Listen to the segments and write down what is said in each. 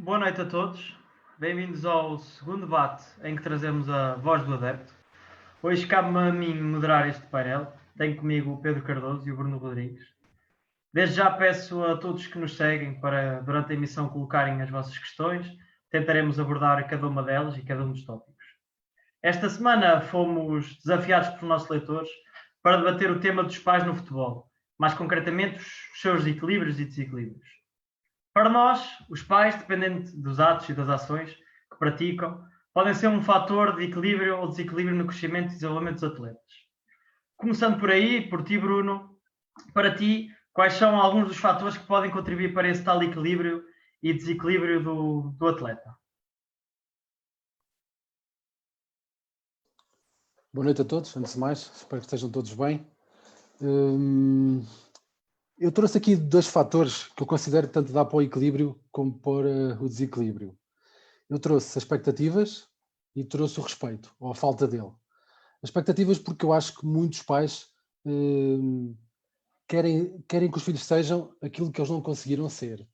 Boa noite a todos. Bem-vindos ao segundo debate em que trazemos a voz do adepto. Hoje cabe-me a mim moderar este painel. Tenho comigo o Pedro Cardoso e o Bruno Rodrigues. Desde já peço a todos que nos seguem para, durante a emissão, colocarem as vossas questões. Tentaremos abordar cada uma delas e cada um dos tópicos. Esta semana fomos desafiados pelos nossos leitores para debater o tema dos pais no futebol, mais concretamente os seus equilíbrios e desequilíbrios. Para nós, os pais, dependendo dos atos e das ações que praticam, podem ser um fator de equilíbrio ou desequilíbrio no crescimento e desenvolvimento dos atletas. Começando por aí, por ti, Bruno, para ti, quais são alguns dos fatores que podem contribuir para esse tal equilíbrio e desequilíbrio do atleta? Boa noite a todos, antes de mais, espero que estejam todos bem. Eu trouxe aqui dois fatores que eu considero tanto dar para o equilíbrio como para o desequilíbrio. Eu trouxe as expectativas e trouxe o respeito, ou a falta dele. As expectativas porque eu acho que muitos pais querem que os filhos sejam aquilo que eles não conseguiram ser.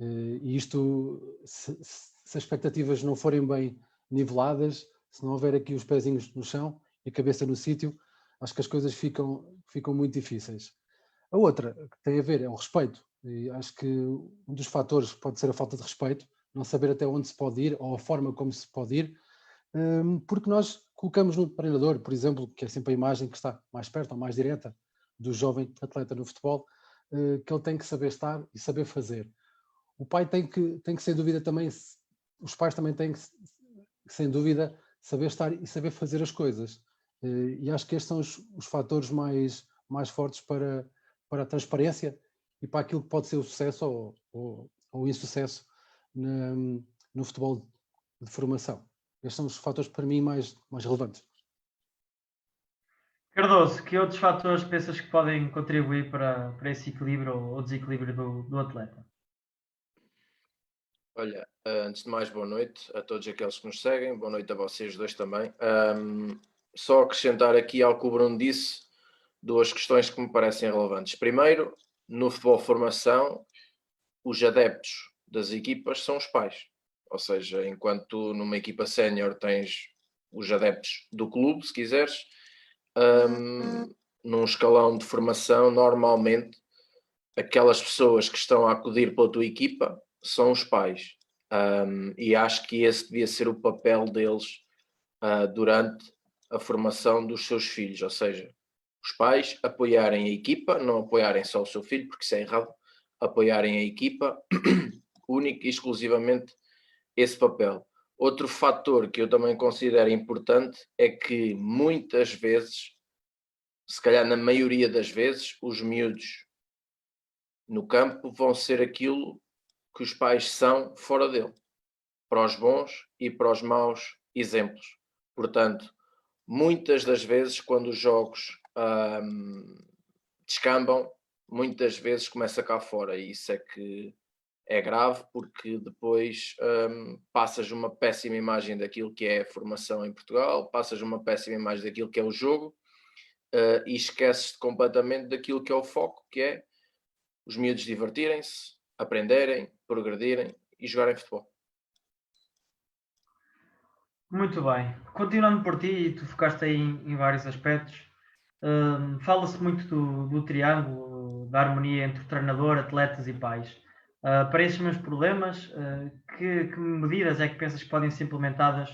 E isto, se as expectativas não forem bem niveladas, se não houver aqui os pezinhos no chão e a cabeça no sítio, acho que as coisas ficam muito difíceis. A outra que tem a ver é o respeito. E acho que um dos fatores pode ser a falta de respeito, não saber até onde se pode ir ou a forma como se pode ir, porque nós colocamos no treinador, por exemplo, que é sempre a imagem que está mais perto ou mais direta do jovem atleta no futebol, que ele tem que saber estar e saber fazer. O pai tem que sem dúvida também, os pais também têm que sem dúvida saber estar e saber fazer as coisas. E acho que estes são os fatores mais fortes para a transparência e para aquilo que pode ser o sucesso ou o insucesso no futebol de formação. Estes são os fatores para mim mais relevantes. Cardoso, que outros fatores pensas que podem contribuir para esse equilíbrio ou desequilíbrio do atleta? Olha, antes de mais, boa noite a todos aqueles que nos seguem, boa noite a vocês dois também. Só acrescentar aqui ao que o Bruno disse, duas questões que me parecem relevantes. Primeiro, no futebol formação, os adeptos das equipas são os pais. Ou seja, enquanto tu numa equipa sénior tens os adeptos do clube, se quiseres, num escalão de formação, normalmente, aquelas pessoas que estão a acudir pela tua equipa são os pais. E acho que esse devia ser o papel deles durante a formação dos seus filhos, ou seja, os pais apoiarem a equipa, não apoiarem só o seu filho, porque isso é errado, apoiarem a equipa, único e exclusivamente esse papel. Outro fator que eu também considero importante é que muitas vezes, se calhar na maioria das vezes, os miúdos no campo vão ser aquilo que os pais são fora dele, para os bons e para os maus exemplos. Portanto, muitas das vezes, quando os jogos descambam, muitas vezes começa cá fora, e isso é que é grave, porque depois passas uma péssima imagem daquilo que é a formação em Portugal, passas uma péssima imagem daquilo que é o jogo, e esqueces completamente daquilo que é o foco, que é os miúdos divertirem-se, aprenderem, progredirem e jogarem futebol. Muito bem. Continuando por ti, tu focaste aí em vários aspectos. Fala-se muito do triângulo, da harmonia entre o treinador, atletas e pais. Para esses meus problemas, que medidas é que pensas que podem ser implementadas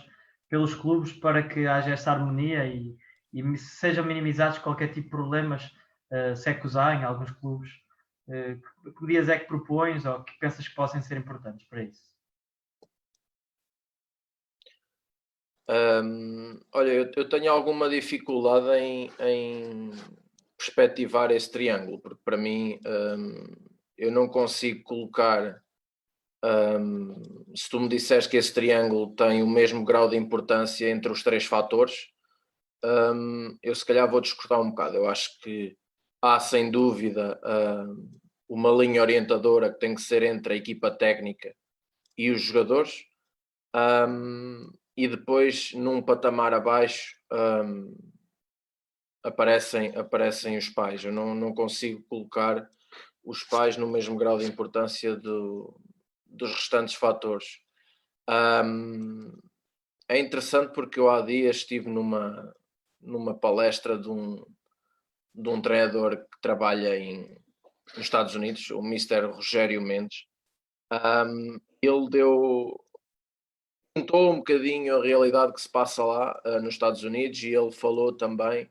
pelos clubes para que haja essa harmonia e sejam minimizados qualquer tipo de problemas, se é que os há em alguns clubes? Que medidas é que propões ou que pensas que possam ser importantes para isso? Olha, eu tenho alguma dificuldade em perspectivar esse triângulo, porque para mim eu não consigo colocar. Se tu me disseres que esse triângulo tem o mesmo grau de importância entre os três fatores, eu se calhar vou discordar um bocado. Eu acho que há sem dúvida uma linha orientadora que tem que ser entre a equipa técnica e os jogadores. E depois, num patamar abaixo, aparecem os pais. Eu não consigo colocar os pais no mesmo grau de importância dos restantes fatores. É interessante porque eu há dias estive numa palestra de um treinador que trabalha nos Estados Unidos, o Mr. Rogério Mendes. Ele contou um bocadinho a realidade que se passa lá nos Estados Unidos, e ele falou também,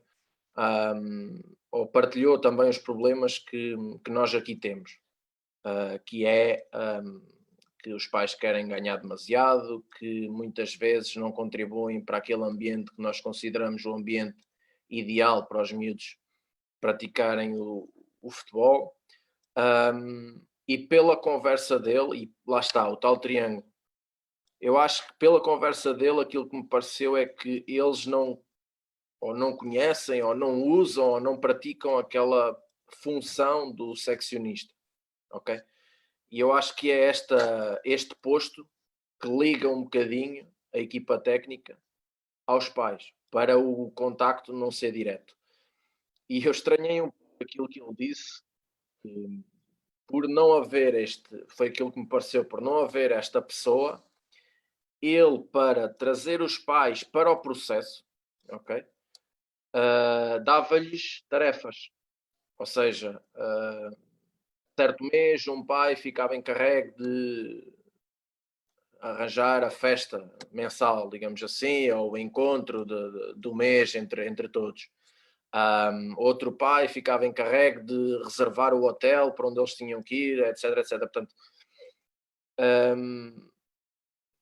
ou partilhou também os problemas que nós aqui temos, que é que os pais querem ganhar demasiado, que muitas vezes não contribuem para aquele ambiente que nós consideramos o ambiente ideal para os miúdos praticarem o futebol. E pela conversa dele, e lá está, o tal triângulo, eu acho que pela conversa dele aquilo que me pareceu é que eles não conhecem, ou não usam, ou não praticam aquela função do seccionista, ok? E eu acho que é este posto que liga um bocadinho a equipa técnica aos pais, para o contacto não ser direto. E eu estranhei um pouco aquilo que ele disse, que por não haver foi aquilo que me pareceu, por não haver esta pessoa, ele, para trazer os pais para o processo, ok? Dava-lhes tarefas. Ou seja, certo mês um pai ficava encarregue de arranjar a festa mensal, digamos assim, ou o encontro do mês entre todos. Outro pai ficava encarregue de reservar o hotel para onde eles tinham que ir, etc, etc. Portanto,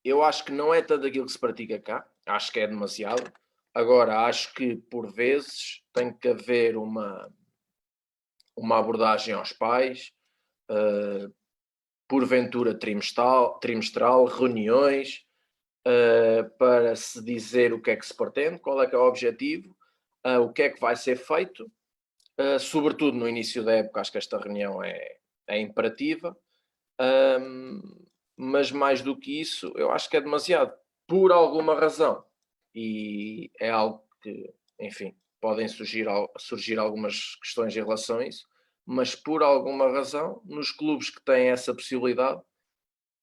eu acho que não é tanto aquilo que se pratica cá, acho que é demasiado. Agora, acho que por vezes tem que haver uma abordagem aos pais, porventura trimestral, reuniões, para se dizer o que é que se pretende, qual é que é o objetivo, o que é que vai ser feito, sobretudo no início da época. Acho que esta reunião é imperativa, mas mais do que isso, eu acho que é demasiado, por alguma razão, e é algo que, enfim, podem surgir algumas questões em relação a isso, mas por alguma razão, nos clubes que têm essa possibilidade,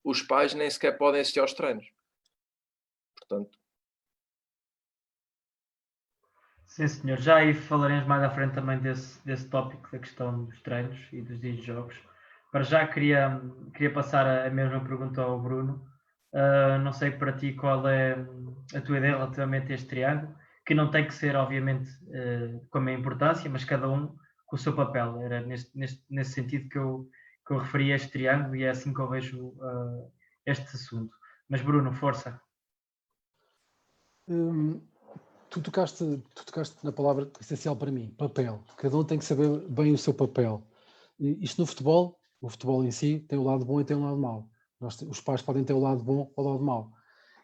os pais nem sequer podem assistir aos treinos. Portanto, Sim, senhor. Já aí falaremos mais à frente também desse tópico da questão dos treinos e dos dias de jogos. Para já queria passar a mesma pergunta ao Bruno. Não sei para ti qual é a tua ideia relativamente a este triângulo, que não tem que ser, obviamente, com a mesma importância, mas cada um com o seu papel. Era nesse sentido que eu referi a este triângulo, e é assim que eu vejo este assunto. Mas Bruno, força. Tu tocaste na palavra essencial para mim, papel. Cada um tem que saber bem o seu papel. Isto no futebol, o futebol em si tem o lado bom e tem o lado mau. Os pais podem ter o lado bom ou o lado mau.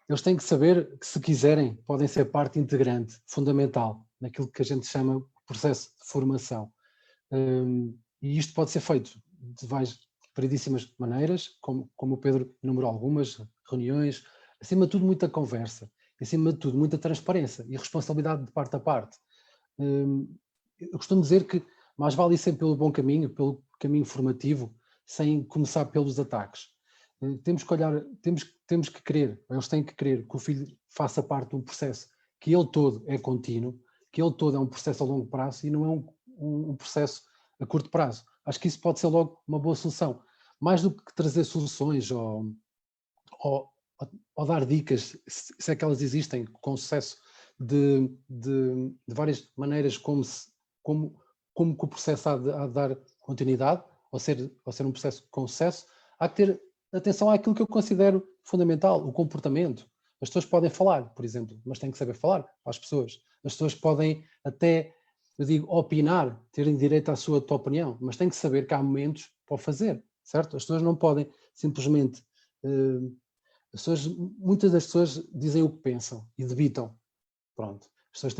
Eles têm que saber que, se quiserem, podem ser parte integrante, fundamental, naquilo que a gente chama processo de formação. E isto pode ser feito de variedíssimas maneiras, como o Pedro enumerou algumas, reuniões, acima de tudo muita conversa, acima de tudo muita transparência e responsabilidade de parte a parte. Eu costumo dizer que mais vale ir sempre pelo bom caminho, pelo caminho formativo, sem começar pelos ataques. Temos que olhar, temos que querer, eles têm que querer que o filho faça parte de um processo que ele todo é contínuo, que ele todo é um processo a longo prazo e não é um processo a curto prazo. Acho que isso pode ser logo uma boa solução. Mais do que trazer soluções ou dar dicas, se é que elas existem, com sucesso, de várias maneiras como que o processo há de dar continuidade, ou ser um processo com sucesso, há que ter atenção àquilo que eu considero fundamental, o comportamento. As pessoas podem falar, por exemplo, mas têm que saber falar às pessoas. As pessoas podem até, eu digo, opinar, terem direito à sua opinião, mas têm que saber que há momentos para o fazer, certo? As pessoas não podem simplesmente... muitas das pessoas dizem o que pensam e debitam. Pronto. As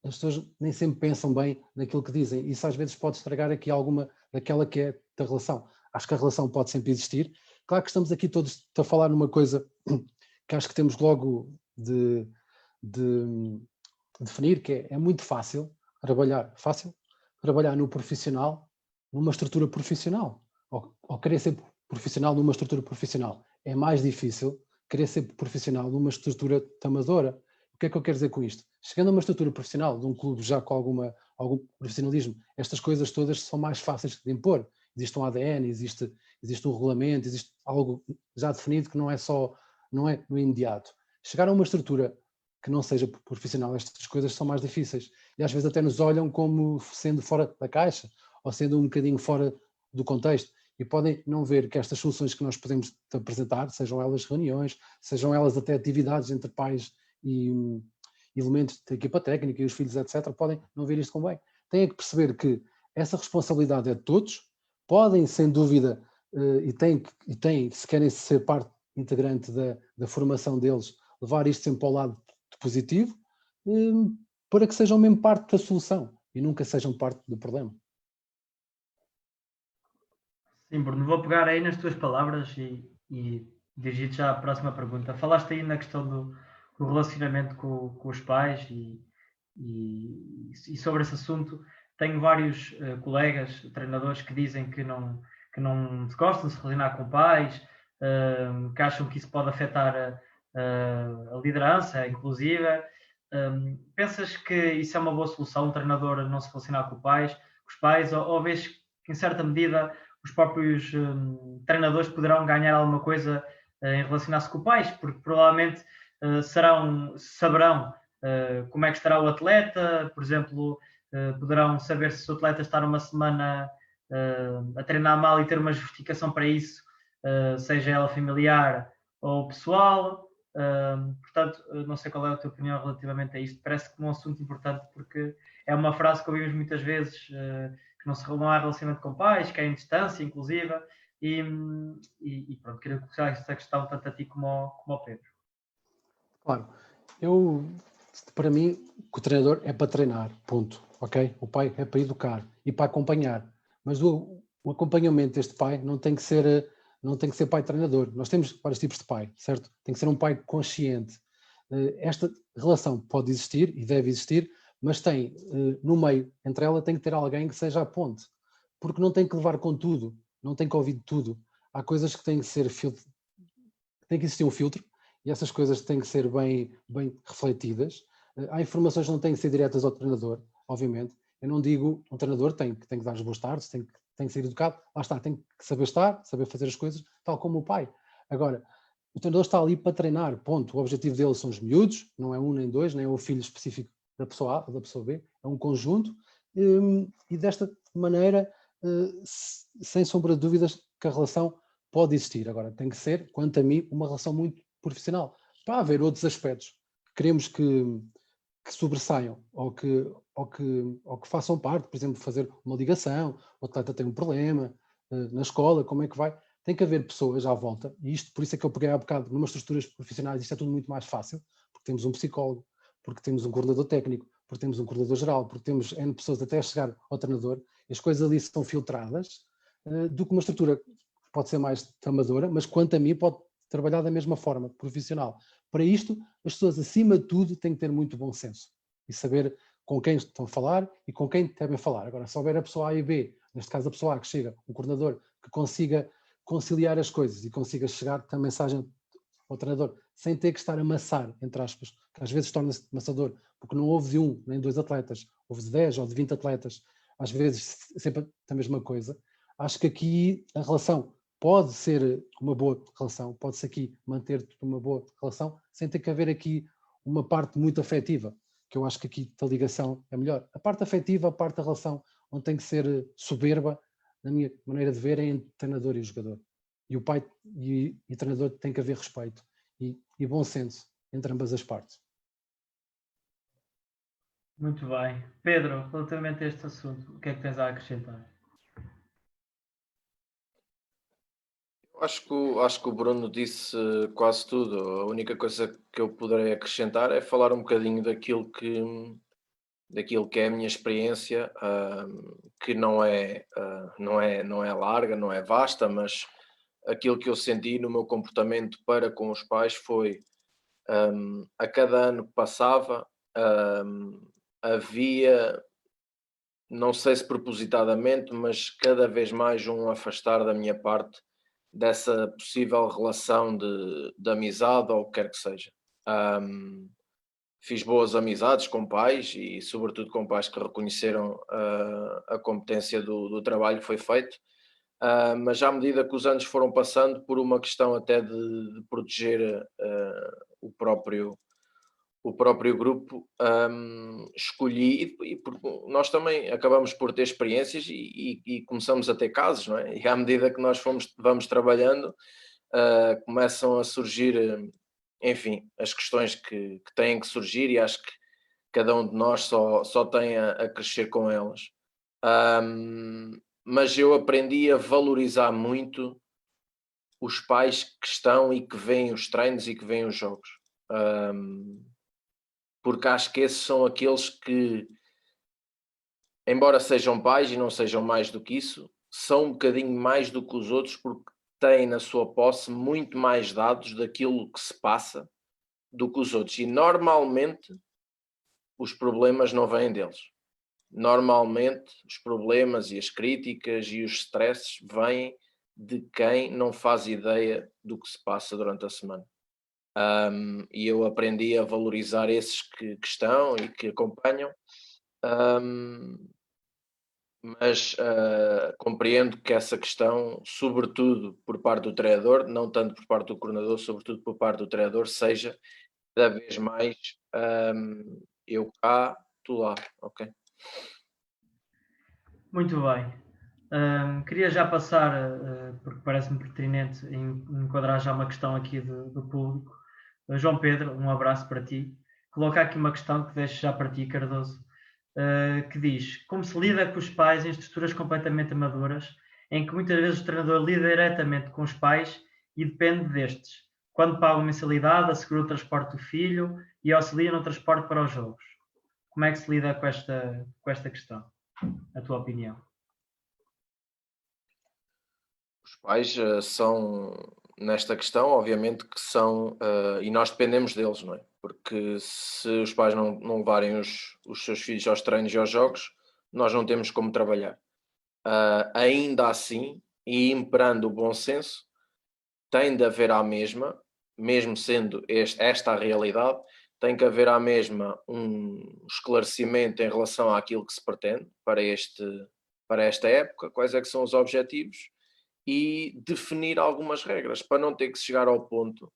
pessoas nem sempre pensam bem naquilo que dizem. Isso às vezes pode estragar aqui alguma daquela que é da relação. Acho que a relação pode sempre existir. Claro que estamos aqui todos a falar numa coisa que acho que temos logo de definir, que é muito fácil trabalhar no profissional, numa estrutura profissional, ou querer ser profissional numa estrutura profissional. é mais difícil querer ser profissional numa estrutura amadora. O que é que eu quero dizer com isto? Chegando a uma estrutura profissional de um clube já com algum profissionalismo, estas coisas todas são mais fáceis de impor. Existe um ADN, existe um regulamento, existe algo já definido que não é no imediato. Chegar a uma estrutura que não seja profissional, estas coisas são mais difíceis. E às vezes até nos olham como sendo fora da caixa, ou sendo um bocadinho fora do contexto. E podem não ver que estas soluções que nós podemos apresentar, sejam elas reuniões, sejam elas até atividades entre pais e elementos da equipa técnica e os filhos, etc., podem não ver isto como bem. Têm que perceber que essa responsabilidade é de todos, podem, sem dúvida, e têm, se querem ser parte integrante da formação deles, levar isto sempre para o lado positivo, para que sejam mesmo parte da solução e nunca sejam parte do problema. Sim, Bruno, vou pegar aí nas tuas palavras e dirigir-te já à próxima pergunta. Falaste aí na questão do relacionamento com os pais e sobre esse assunto tenho vários colegas, treinadores que dizem que não gostam de se relacionar com pais, que acham que isso pode afetar a liderança, inclusive. Pensas que isso é uma boa solução, um treinador não se relacionar com os pais, ou vês que em certa medida os próprios treinadores poderão ganhar alguma coisa em relacionar-se com os pais, porque provavelmente saberão como é que estará o atleta, por exemplo, poderão saber se o atleta está numa semana a treinar mal e ter uma justificação para isso, seja ela familiar ou pessoal. Portanto, não sei qual é a tua opinião relativamente a isto. Parece que é um assunto importante porque é uma frase que ouvimos muitas vezes, que não há relacionamento com pais, que é em distância, inclusive, e pronto, queria colocar esta questão tanto a ti como ao Pedro. Claro, para mim, o treinador é para treinar, ponto, ok? O pai é para educar e para acompanhar, mas o acompanhamento deste pai não tem que ser pai treinador. Nós temos vários tipos de pai, certo? Tem que ser um pai consciente. Esta relação pode existir e deve existir, mas tem, no meio, entre ela tem que ter alguém que seja a ponte, porque não tem que levar com tudo, não tem que ouvir tudo. Há coisas que têm que ser tem que existir um filtro, e essas coisas têm que ser bem refletidas. Há informações que não têm que ser diretas ao treinador, obviamente. Eu não digo, um treinador tem que dar as boas tardes, tem que ser educado, lá está, tem que saber estar, saber fazer as coisas, tal como o pai. Agora, o treinador está ali para treinar, ponto. O objetivo dele são os miúdos, não é um nem dois, nem é o filho específico da pessoa A ou da pessoa B, é um conjunto, e desta maneira, sem sombra de dúvidas, que a relação pode existir. Agora, tem que ser, quanto a mim, uma relação muito profissional. Para haver outros aspectos que queremos que sobressaiam ou que façam parte, por exemplo, fazer uma ligação, o atleta tem um problema na escola, como é que vai? Tem que haver pessoas à volta, e isto, por isso é que eu peguei há bocado, numas estruturas profissionais, isto é tudo muito mais fácil, porque temos um psicólogo, porque temos um coordenador técnico, porque temos um coordenador geral, porque temos N pessoas até chegar ao treinador, e as coisas ali são filtradas, do que uma estrutura pode ser mais amadora, mas quanto a mim pode trabalhar da mesma forma, profissional. Para isto, as pessoas, acima de tudo, têm que ter muito bom senso e saber com quem estão a falar e com quem devem falar. Agora, se houver a pessoa A e B, neste caso a pessoa A que chega, um coordenador que consiga conciliar as coisas e consiga chegar com a mensagem ao treinador, sem ter que estar a amassar, entre aspas, que às vezes torna-se amassador, porque não houve de um nem dois atletas, houve de 10 ou de 20 atletas, às vezes sempre a mesma coisa. Acho que aqui a relação pode ser uma boa relação, pode-se aqui manter uma boa relação, sem ter que haver aqui uma parte muito afetiva, que eu acho que aqui a ligação é melhor. A parte afetiva, a parte da relação, onde tem que ser soberba, na minha maneira de ver, é entre treinador e jogador. E o pai e o treinador tem que haver respeito e bom senso entre ambas as partes. Muito bem. Pedro, relativamente a este assunto, o que é que tens a acrescentar? Acho que o Bruno disse quase tudo. A única coisa que eu poderei acrescentar é falar um bocadinho daquilo que é a minha experiência, que não é larga, não é vasta, mas aquilo que eu senti no meu comportamento para com os pais foi, a cada ano que passava, havia, não sei se propositadamente, mas cada vez mais um afastar da minha parte dessa possível relação de amizade ou o que quer que seja. Fiz boas amizades com pais e sobretudo com pais que reconheceram a competência do trabalho que foi feito, mas à medida que os anos foram passando, por uma questão até de proteger o próprio grupo, escolhi, e nós também acabamos por ter experiências e começamos a ter casos, não é? E à medida que nós vamos trabalhando, começam a surgir, enfim, as questões que têm que surgir, e acho que cada um de nós só tem a crescer com elas. Mas eu aprendi a valorizar muito os pais que estão e que veem os treinos e que veem os jogos. Porque acho que esses são aqueles que, embora sejam pais e não sejam mais do que isso, são um bocadinho mais do que os outros, porque têm na sua posse muito mais dados daquilo que se passa do que os outros. E normalmente os problemas não vêm deles. Normalmente os problemas e as críticas e os stresses vêm de quem não faz ideia do que se passa durante a semana. E eu aprendi a valorizar esses que estão e que acompanham, mas compreendo que essa questão, sobretudo por parte do treinador, não tanto por parte do coordenador, sobretudo por parte do treinador, seja cada vez mais eu cá, tu lá, ok? Muito bem. Queria já passar, porque parece-me pertinente enquadrar já uma questão aqui do público. João Pedro, um abraço para ti. Coloca aqui uma questão que deixo já para ti, Cardoso, que diz: como se lida com os pais em estruturas completamente amadoras, em que muitas vezes o treinador lida diretamente com os pais e depende destes, quando pagam mensalidade, assegura o transporte do filho e auxilia no transporte para os jogos. Como é que se lida com esta questão? A tua opinião? Os pais são, nesta questão, obviamente que são, e nós dependemos deles, não é? Porque se os pais não levarem os seus filhos aos treinos e aos jogos, nós não temos como trabalhar. Ainda assim, e imperando o bom senso, tem de haver à mesma, mesmo sendo esta a realidade, tem que haver à mesma um esclarecimento em relação àquilo que se pretende para esta época, quais é que são os objetivos, e definir algumas regras, para não ter que chegar ao ponto,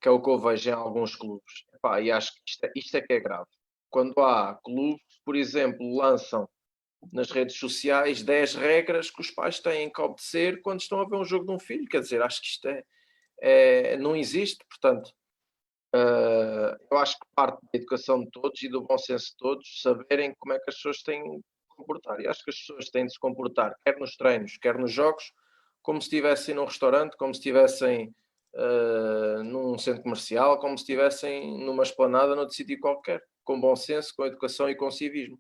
que é o que eu vejo em alguns clubes. Epá, e acho que isto é que é grave. Quando há clubes, por exemplo, lançam nas redes sociais 10 regras que os pais têm que obedecer quando estão a ver um jogo de um filho. Quer dizer, acho que isto não existe. Portanto, eu acho que parte da educação de todos e do bom senso de todos saberem como é que as pessoas têm de se comportar. E acho que as pessoas têm de se comportar, quer nos treinos, quer nos jogos, como se estivessem num restaurante, como se estivessem num centro comercial, como se estivessem numa esplanada, noutro sítio qualquer, com bom senso, com educação e com civismo.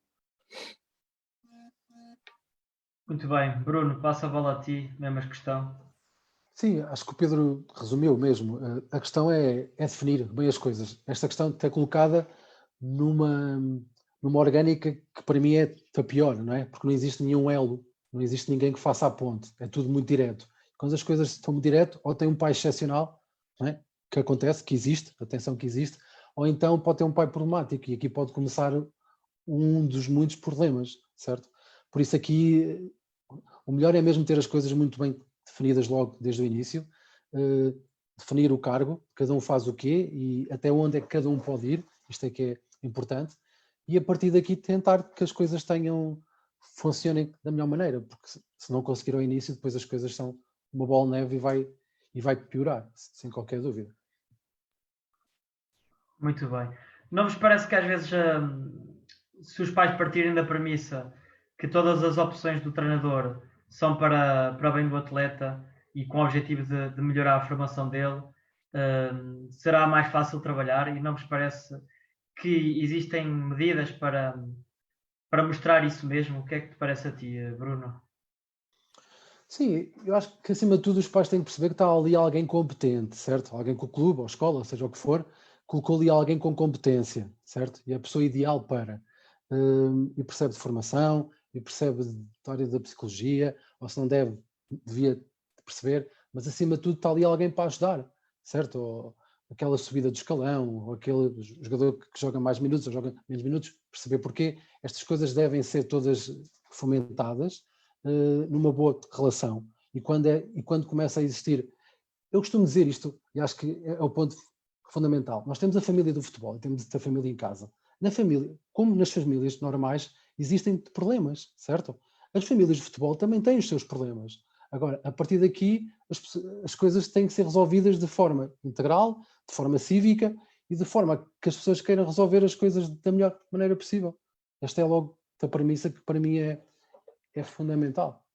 Muito bem. Bruno, passa a bola a ti, mesma questão. Sim, acho que o Pedro resumiu mesmo. A questão é definir bem as coisas. Esta questão está colocada numa orgânica que para mim é a pior, não é? Porque não existe nenhum elo, não existe ninguém que faça a ponte. É tudo muito direto. Quando as coisas estão muito direto, ou tem um pai excepcional, não é? Que acontece, que existe, atenção que existe, ou então pode ter um pai problemático, e aqui pode começar um dos muitos problemas, certo? Por isso aqui o melhor é mesmo ter as coisas muito bem definidas logo desde o início, definir o cargo, cada um faz o quê e até onde é que cada um pode ir, isto é que é importante, e a partir daqui tentar que as coisas funcionem da melhor maneira, porque se não conseguir ao início, depois as coisas são uma bola de neve e vai piorar, sem qualquer dúvida. Muito bem. Não vos parece que às vezes, se os pais partirem da premissa que todas as opções do treinador são para bem do atleta e com o objetivo de melhorar a formação dele, será mais fácil trabalhar? E não vos parece que existem medidas para mostrar isso mesmo? O que é que te parece a ti, Bruno? Sim, eu acho que acima de tudo os pais têm que perceber que está ali alguém competente, certo? Alguém com o clube ou escola, seja o que for, colocou ali alguém com competência, certo? E é a pessoa ideal para. E percebe de formação, e percebe de área da psicologia, ou se não devia perceber, mas acima de tudo está ali alguém para ajudar, certo? Ou aquela subida do escalão, ou aquele jogador que joga mais minutos ou joga menos minutos, perceber porquê. Estas coisas devem ser todas fomentadas numa boa relação. E quando começa a existir, eu costumo dizer isto, e acho que é o ponto fundamental. Nós temos a família do futebol, temos a família em casa. Na família, como nas famílias normais, existem problemas, certo? As famílias de futebol também têm os seus problemas. Agora, a partir daqui, as coisas têm que ser resolvidas de forma integral, de forma cívica e de forma que as pessoas queiram resolver as coisas da melhor maneira possível. Esta é logo a premissa que para mim é fundamental.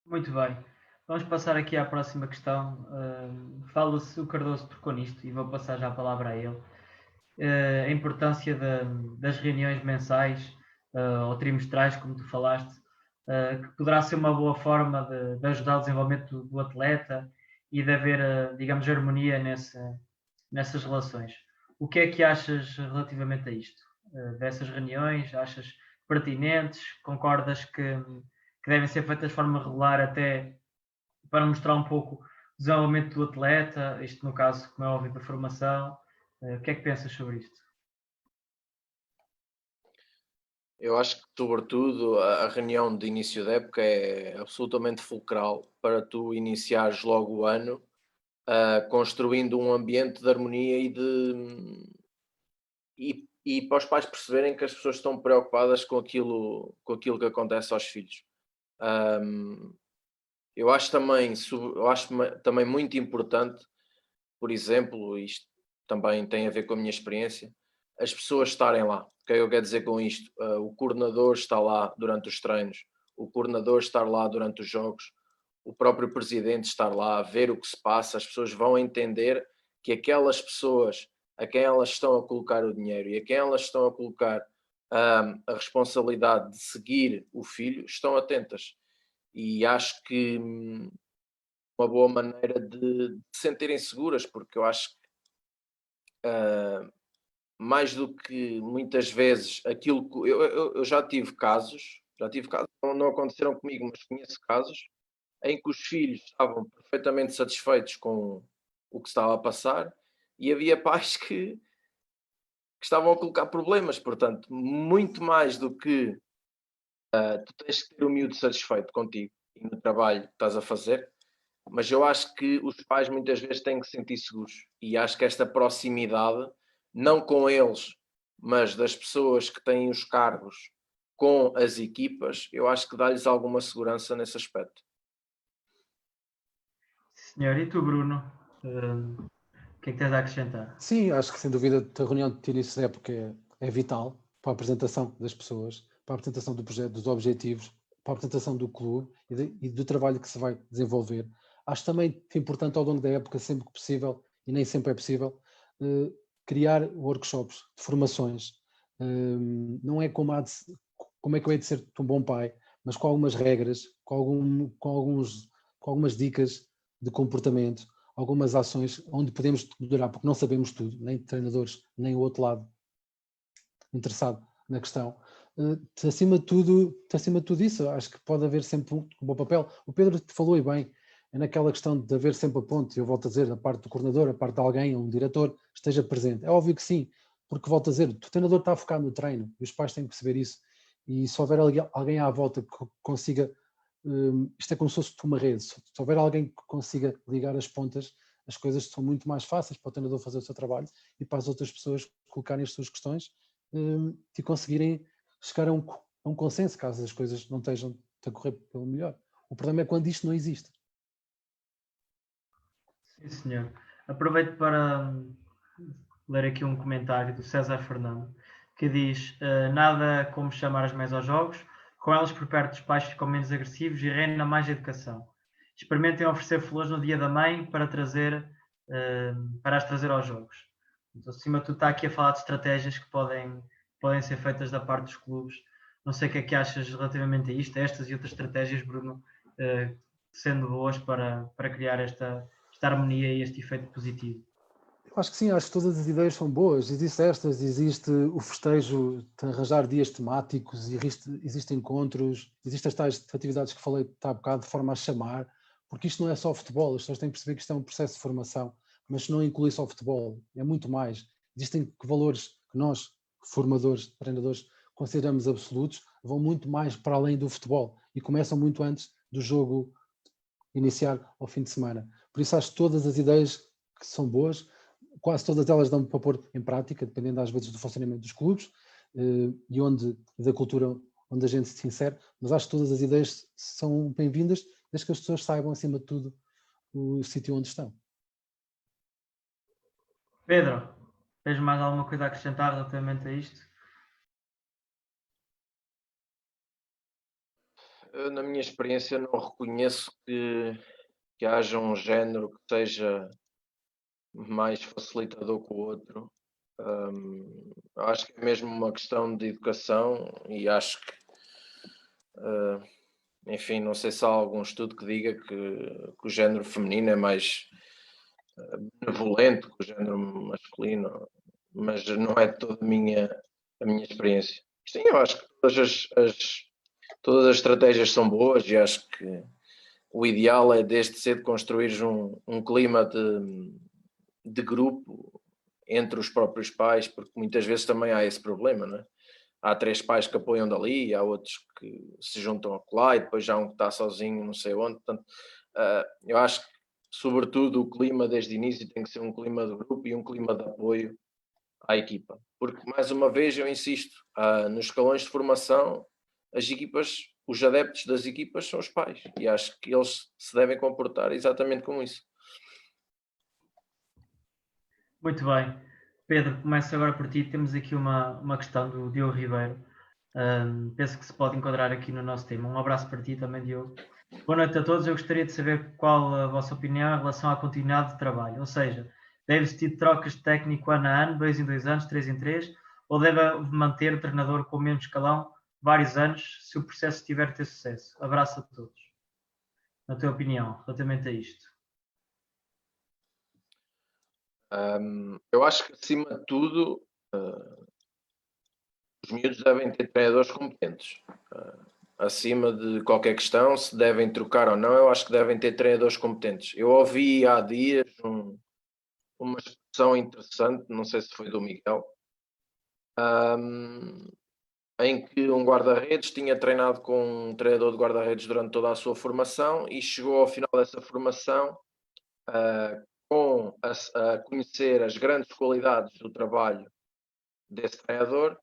Muito bem. Vamos passar aqui à próxima questão. Fala-se, o Cardoso tocou nisto e vou passar já a palavra a ele. A importância das reuniões mensais ou trimestrais, como tu falaste, que poderá ser uma boa forma de ajudar o desenvolvimento do atleta e de haver, digamos, harmonia nessas relações. O que é que achas relativamente a isto? Dessas reuniões, achas pertinentes? Concordas que devem ser feitas de forma regular até para mostrar um pouco o desenvolvimento do atleta, isto no caso, como é óbvio, da formação? O que é que pensas sobre isto? Eu acho que, sobretudo, a reunião de início da época é absolutamente fulcral para tu iniciares logo o ano construindo um ambiente de harmonia e para os pais perceberem que as pessoas estão preocupadas com aquilo que acontece aos filhos. Eu acho também muito importante, por exemplo, isto também tem a ver com a minha experiência, as pessoas estarem lá. O que é que eu quero dizer com isto? O coordenador está lá durante os treinos, o coordenador estar lá durante os jogos, o próprio presidente estar lá a ver o que se passa, as pessoas vão entender que aquelas pessoas a quem elas estão a colocar o dinheiro e a quem elas estão a colocar a responsabilidade de seguir o filho, estão atentas. E acho que uma boa maneira de se sentirem seguras, porque eu acho que mais do que muitas vezes aquilo que eu já tive casos, não aconteceram comigo, mas conheço casos em que os filhos estavam perfeitamente satisfeitos com o que estava a passar e havia pais que estavam a colocar problemas, portanto, muito mais do que tu tens que ter o miúdo satisfeito contigo e no trabalho que estás a fazer, mas eu acho que os pais muitas vezes têm que se sentir seguros e acho que esta proximidade, não com eles, mas das pessoas que têm os cargos com as equipas, eu acho que dá-lhes alguma segurança nesse aspecto. Senhor, e tu, Bruno? O que é que tens a acrescentar? Sim, acho que sem dúvida a reunião de início da época é vital para a apresentação das pessoas, para a apresentação do projeto, dos objetivos, para a apresentação do clube e do trabalho que se vai desenvolver. Acho também que é importante ao longo da época, sempre que possível, e nem sempre é possível, criar workshops, formações. Não é como é que eu hei de ser um bom pai, mas com algumas regras, com algumas dicas de comportamento, algumas ações onde podemos melhorar, porque não sabemos tudo, nem treinadores, nem o outro lado interessado na questão. Acima de tudo isso, acho que pode haver sempre um bom papel. O Pedro falou e bem, é naquela questão de haver sempre a ponte, eu volto a dizer, a parte do coordenador, a parte de alguém, um diretor, esteja presente. É óbvio que sim, porque volto a dizer, o treinador está a focar no treino, e os pais têm que perceber isso, e se houver alguém à volta que consiga, isto é como se fosse uma rede, se houver alguém que consiga ligar as pontas, as coisas são muito mais fáceis para o treinador fazer o seu trabalho e para as outras pessoas colocarem as suas questões e conseguirem chegar a um consenso, caso as coisas não estejam a correr pelo melhor. O problema é quando isto não existe. Sim, senhor. Aproveito para ler aqui um comentário do César Fernando, que diz: nada como chamar as mães aos jogos, com elas por perto dos pais ficam menos agressivos e reina mais educação. Experimentem oferecer flores no dia da mãe para as trazer aos jogos. Então, acima de tudo, está aqui a falar de estratégias que podem ser feitas da parte dos clubes. Não sei o que é que achas relativamente a isto, a estas e outras estratégias, Bruno, sendo boas para criar esta harmonia e este efeito positivo. Acho que sim, acho que todas as ideias são boas. Existe o festejo de arranjar dias temáticos, existe encontros, existem as tais atividades que falei há bocado, de forma a chamar, porque isto não é só futebol, as pessoas têm que perceber que isto é um processo de formação, mas não inclui só futebol, é muito mais. Existem valores que nós, formadores, treinadores, consideramos absolutos, vão muito mais para além do futebol e começam muito antes do jogo iniciar ao fim de semana. Por isso acho que todas as ideias que são boas, quase todas elas dão para pôr em prática, dependendo às vezes do funcionamento dos clubes e da cultura onde a gente se insere, mas acho que todas as ideias são bem-vindas, desde que as pessoas saibam, acima de tudo, o sítio onde estão. Pedro, tens mais alguma coisa a acrescentar relativamente a isto? Eu, na minha experiência, não reconheço que haja um género que seja mais facilitador que o outro. Acho que é mesmo uma questão de educação e acho que, enfim, não sei se há algum estudo que diga que o género feminino é mais benevolente que o género masculino, mas não é toda a minha experiência. Sim, eu acho que todas as estratégias são boas e acho que o ideal é desde cedo construir um clima de grupo entre os próprios pais, porque muitas vezes também há esse problema, não é? Há 3 pais que apoiam dali, há outros que se juntam a colar e depois já um que está sozinho não sei onde. Portanto, eu acho que, sobretudo, o clima desde o início tem que ser um clima de grupo e um clima de apoio à equipa. Porque, mais uma vez, eu insisto, nos escalões de formação, as equipas, os adeptos das equipas são os pais e acho que eles se devem comportar exatamente como isso. Muito bem. Pedro, começo agora por ti. Temos aqui uma questão do Diogo Ribeiro. Penso que se pode enquadrar aqui no nosso tema. Um abraço para ti também, Diogo. Boa noite a todos. Eu gostaria de saber qual a vossa opinião em relação à continuidade de trabalho. Ou seja, deve-se ter trocas de técnico ano a ano, 2 em 2 anos, 3 em 3, ou deve manter o treinador com o mesmo escalão vários anos, se o processo tiver a ter sucesso? Abraço a todos. Na tua opinião, relativamente a isto. Eu acho que, acima de tudo, os miúdos devem ter treinadores competentes. Acima de qualquer questão, se devem trocar ou não, eu acho que devem ter treinadores competentes. Eu ouvi há dias uma expressão interessante, não sei se foi do Miguel, em que um guarda-redes tinha treinado com um treinador de guarda-redes durante toda a sua formação e chegou ao final dessa formação a conhecer as grandes qualidades do trabalho desse treinador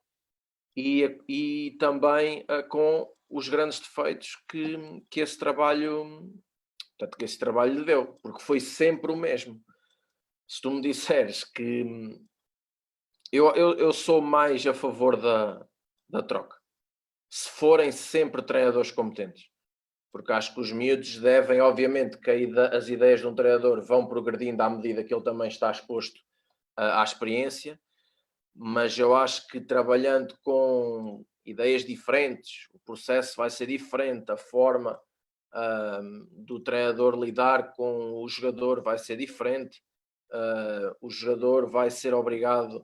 e também com os grandes defeitos que esse trabalho lhe deu, porque foi sempre o mesmo. Se tu me disseres que eu sou mais a favor da troca, se forem sempre treinadores competentes, porque acho que os miúdos devem, obviamente, que as ideias de um treinador vão progredindo à medida que ele também está exposto à experiência, mas eu acho que trabalhando com ideias diferentes, o processo vai ser diferente, a forma do treinador lidar com o jogador vai ser diferente, o jogador vai ser obrigado,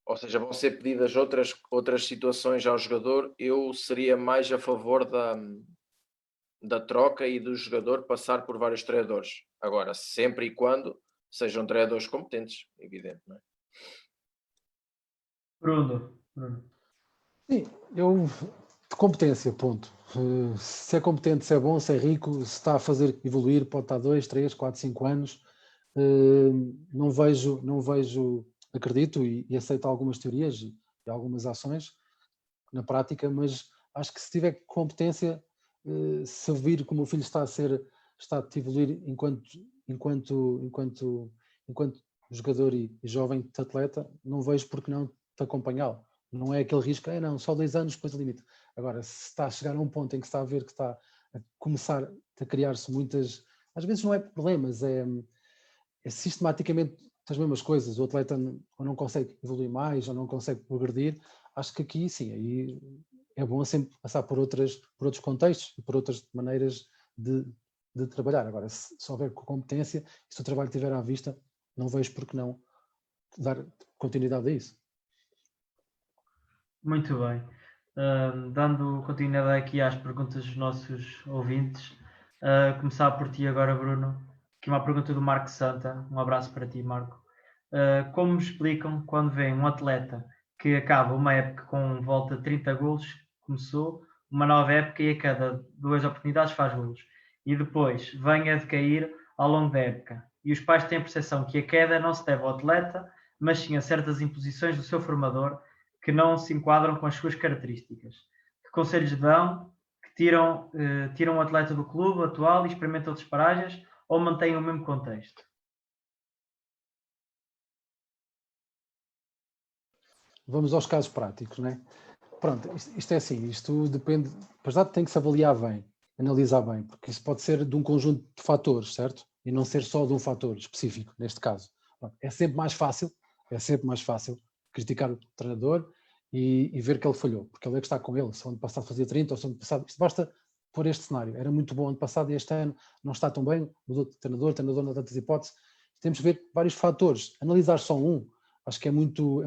ou seja, vão ser pedidas outras situações ao jogador. Eu seria mais a favor da troca e do jogador passar por vários treinadores. Agora, sempre e quando sejam treinadores competentes, evidente, não é? Bruno. Sim, de competência, ponto. Se é competente, se é bom, se é rico, se está a fazer evoluir, pode estar 2, 3, 4, 5 anos. Não vejo, acredito e aceito algumas teorias e algumas ações na prática, mas acho que se tiver competência, se vir como o filho está a evoluir enquanto jogador e jovem atleta, não vejo porque não te acompanhá-lo. Não é aquele risco, não, só 2 anos, depois o limite. Agora, se está a chegar a um ponto em que está a ver que está a começar a criar-se muitas, às vezes não é problemas, é sistematicamente as mesmas coisas, o atleta ou não consegue evoluir mais, ou não consegue progredir. Acho que aqui sim, aí é bom sempre passar por outros contextos e por outras maneiras de de trabalhar. Agora, se houver competência, se o trabalho estiver à vista, não vejo por que não dar continuidade a isso. Muito bem. Dando continuidade aqui às perguntas dos nossos ouvintes, começar por ti agora, Bruno. Aqui uma pergunta do Marco Santa. Um abraço para ti, Marco. Como me explicam quando vem um atleta que acaba uma época com volta de 30 golos, começou uma nova época e a cada 2 oportunidades faz golos, e depois vem a decair ao longo da época? E os pais têm a percepção que a queda não se deve ao atleta, mas sim a certas imposições do seu formador que não se enquadram com as suas características. Que conselhos dão? Que tiram o atleta do clube atual e experimentam outras paragens, ou mantêm o mesmo contexto? Vamos aos casos práticos, não é? Pronto, isto é assim, isto depende, para já tem que se avaliar bem, analisar bem, porque isso pode ser de um conjunto de fatores, certo? E não ser só de um fator específico, neste caso. É sempre mais fácil criticar o treinador e ver que ele falhou, porque ele é que está com ele, se o ano passado fazia 30 ou se o ano passado, isto basta pôr este cenário, era muito bom ano passado e este ano não está tão bem, mudou de treinador não dá tantas hipóteses, temos que ver vários fatores, analisar só um, acho que é muito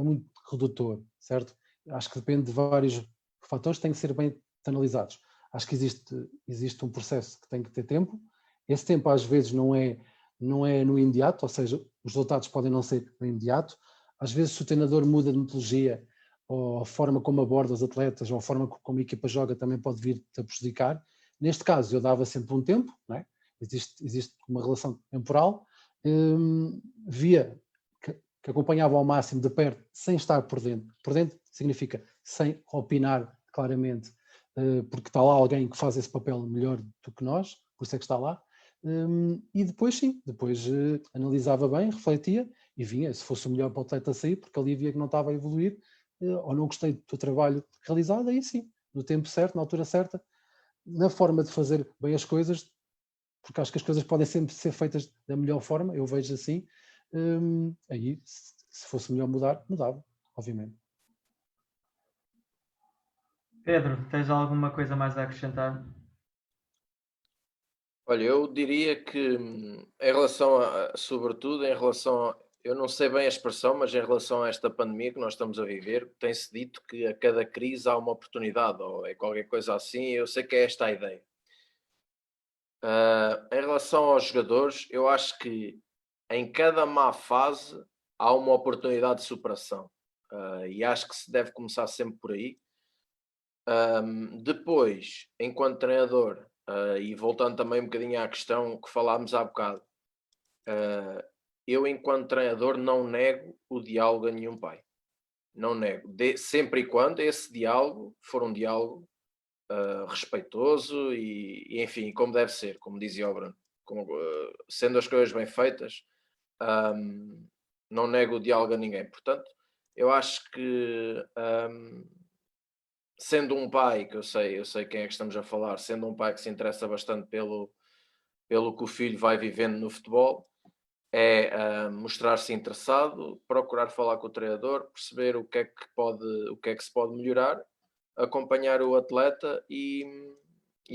redutor, certo? Acho que depende de vários fatores que têm que ser bem analisados. Acho que existe um processo que tem que ter tempo. Esse tempo às vezes não é no imediato, ou seja, os resultados podem não ser no imediato. Às vezes se o treinador muda de metodologia, ou a forma como aborda os atletas, ou a forma como a equipa joga também pode vir a prejudicar. Neste caso eu dava sempre um tempo, não é? Existe uma relação temporal, via que acompanhava ao máximo de perto, sem estar por dentro. Por dentro significa sem opinar claramente, porque está lá alguém que faz esse papel melhor do que nós, por isso é que está lá. E depois analisava bem, refletia e vinha, se fosse o melhor para o atleta sair, porque ali via que não estava a evoluir, ou não gostei do trabalho realizado, aí sim, no tempo certo, na altura certa, na forma de fazer bem as coisas, porque acho que as coisas podem sempre ser feitas da melhor forma, eu vejo assim. Aí, se fosse melhor mudava, obviamente. Pedro, tens alguma coisa mais a acrescentar? Olha, eu diria que em relação sobretudo em relação eu não sei bem a expressão, mas em relação a esta pandemia que nós estamos a viver, tem-se dito que a cada crise há uma oportunidade, ou é qualquer coisa assim, eu sei que é esta a ideia. Em relação aos jogadores, eu acho que em cada má fase há uma oportunidade de superação. E acho que se deve começar sempre por aí. Depois, enquanto treinador, e voltando também um bocadinho à questão que falámos há bocado, eu, enquanto treinador, não nego o diálogo a nenhum pai. Não nego. Sempre e quando esse diálogo for um diálogo respeitoso e, enfim, como deve ser, como dizia o Bruno. Sendo as coisas bem feitas, não nego o diálogo a ninguém. Portanto, eu acho que sendo um pai, que eu sei quem é que estamos a falar, sendo um pai que se interessa bastante pelo que o filho vai vivendo no futebol, é mostrar-se interessado, procurar falar com o treinador, perceber o que é que se pode melhorar, acompanhar o atleta e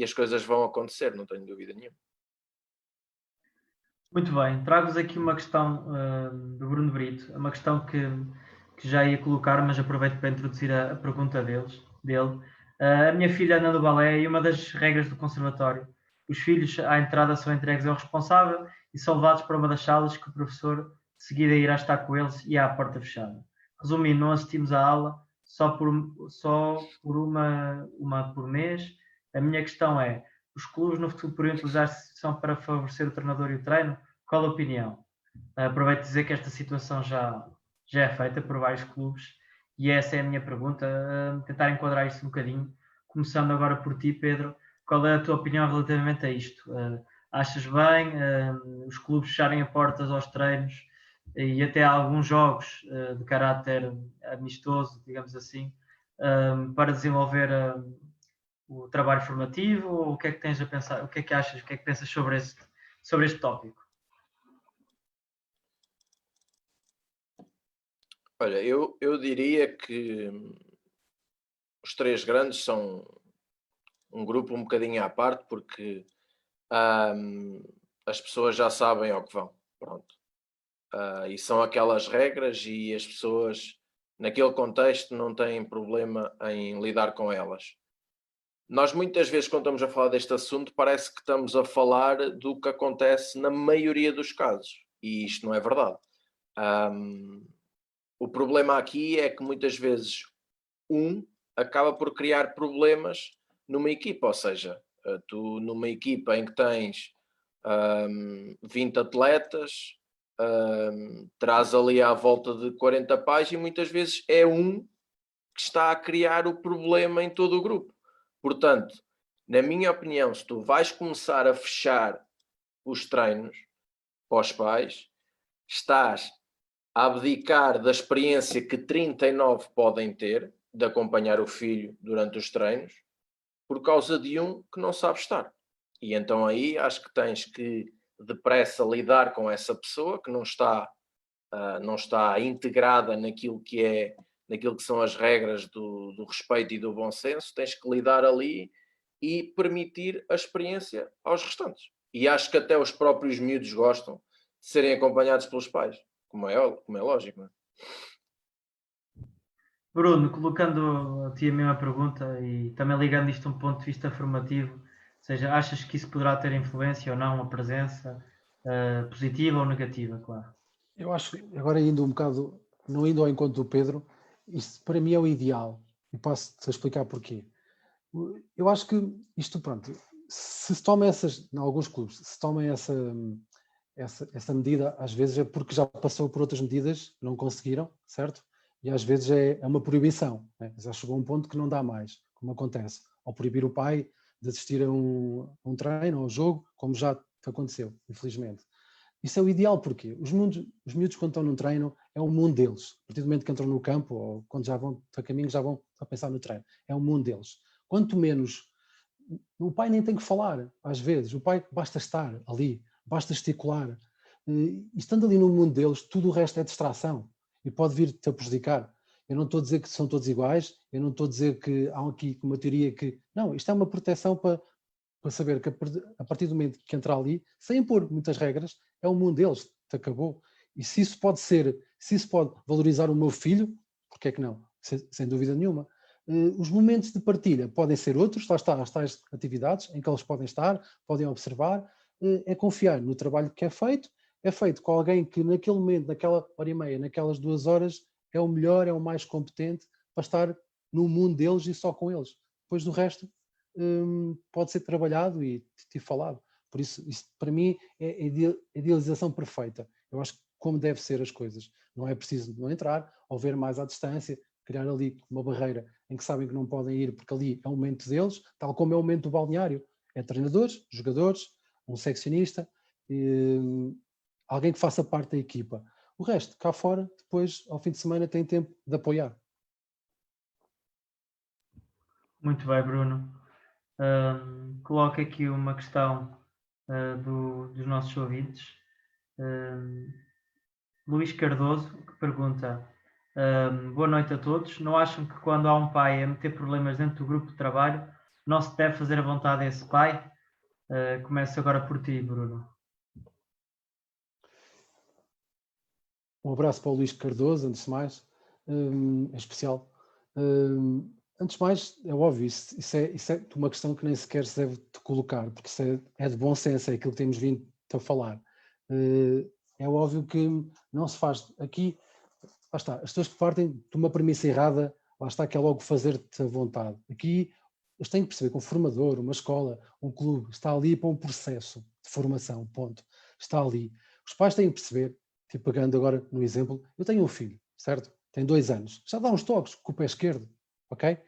as coisas vão acontecer, não tenho dúvida nenhuma. Muito bem, trago-vos aqui uma questão do Bruno Brito, uma questão que já ia colocar, mas aproveito para introduzir a pergunta dele. A minha filha anda no balé e uma das regras do conservatório, os filhos à entrada são entregues ao responsável e são levados para uma das salas que o professor de seguida irá estar com eles e há a porta fechada. Resumindo, não assistimos à aula só por uma por mês. A minha questão é, os clubes no futuro poderiam utilizar esta situação para favorecer o treinador e o treino? Qual a opinião? Aproveito de dizer que esta situação já é feita por vários clubes e essa é a minha pergunta, tentar enquadrar isto um bocadinho. Começando agora por ti, Pedro, qual é a tua opinião relativamente a isto? Achas bem os clubes fecharem as portas aos treinos e até alguns jogos de caráter amistoso, digamos assim, para desenvolver o trabalho formativo? Ou o que é que tens a pensar? O que é que achas? O que é que pensas sobre este tópico? Olha, eu diria que os três grandes são um grupo um bocadinho à parte, porque as pessoas já sabem ao que vão. Pronto. E são aquelas regras e as pessoas, naquele contexto, não têm problema em lidar com elas. Nós muitas vezes, quando estamos a falar deste assunto, parece que estamos a falar do que acontece na maioria dos casos. E isto não é verdade. O problema aqui é que muitas vezes acaba por criar problemas numa equipa. Ou seja, tu numa equipa em que tens 20 atletas, traz ali à volta de 40 pais e muitas vezes é que está a criar o problema em todo o grupo. Portanto, na minha opinião, se tu vais começar a fechar os treinos para os pais, estás a abdicar da experiência que 39 podem ter de acompanhar o filho durante os treinos por causa de que não sabe estar. E então aí acho que tens que depressa lidar com essa pessoa que não está integrada naquilo que são as regras do respeito e do bom senso. Tens que lidar ali e permitir a experiência aos restantes. E acho que até os próprios miúdos gostam de serem acompanhados pelos pais, como é lógico, não é? Bruno, colocando a ti a mesma pergunta e também ligando isto a um ponto de vista formativo, ou seja, achas que isso poderá ter influência ou não, a presença positiva ou negativa, claro? Eu acho, agora indo um bocado, não indo ao encontro do Pedro, isto para mim é o ideal. E posso-te explicar porquê. Eu acho que isto, pronto, se toma em alguns clubes, se toma essa medida, às vezes é porque já passou por outras medidas, não conseguiram, certo? E às vezes é uma proibição, né? Já chegou a um ponto que não dá mais, como acontece. Ou proibir o pai de assistir a um treino ou um jogo, como já aconteceu, infelizmente. Isso é o ideal, porque os miúdos quando estão num treino, é o mundo deles. A partir do momento que entram no campo, ou quando já vão a caminho, já vão a pensar no treino. É o mundo deles. Quanto menos, o pai nem tem que falar, às vezes. O pai basta estar ali, basta gesticular. E estando ali no mundo deles, tudo o resto é distração. E pode vir-te a prejudicar. Eu não estou a dizer que são todos iguais, eu não estou a dizer que há aqui uma teoria que... Não, isto é uma proteção para saber que a partir do momento que entrar ali, sem impor muitas regras, é o mundo deles, acabou. E se isso pode valorizar o meu filho, porque é que não? Sem dúvida nenhuma. Os momentos de partilha podem ser outros, lá está, as tais atividades em que eles podem estar, podem observar, é confiar no trabalho que é feito com alguém que naquele momento, naquela hora e meia, naquelas 2 horas, é o melhor, é o mais competente para estar no mundo deles e só com eles. Depois do resto, pode ser trabalhado e falado. Por isso para mim é a idealização perfeita. Eu acho que como deve ser as coisas. Não é preciso não entrar, ou ver mais à distância, criar ali uma barreira em que sabem que não podem ir, porque ali é o momento deles, tal como é o momento do balneário. É treinadores, jogadores, um seccionista, alguém que faça parte da equipa. O resto, cá fora, depois, ao fim de semana, tem tempo de apoiar. Muito bem, Bruno. Coloco aqui uma questão dos nossos ouvintes. Luís Cardoso, que pergunta: boa noite a todos. Não acham que quando há um pai a meter problemas dentro do grupo de trabalho, não se deve fazer a vontade a esse pai? Começo agora por ti, Bruno. Um abraço para o Luís Cardoso, antes de mais, em especial. Antes de mais, é óbvio, isso é uma questão que nem sequer se deve te colocar, porque isso é de bom senso, é aquilo que temos vindo a falar. É óbvio que não se faz aqui, lá está, as pessoas que partem de uma premissa errada, lá está, que é logo fazer-te à vontade. Aqui eles têm que perceber que um formador, uma escola, um clube, está ali para um processo de formação, ponto. Está ali. Os pais têm que perceber, tipo, pegando agora no exemplo, eu tenho um filho, certo? Tem 2 anos, já dá uns toques com o pé esquerdo, ok?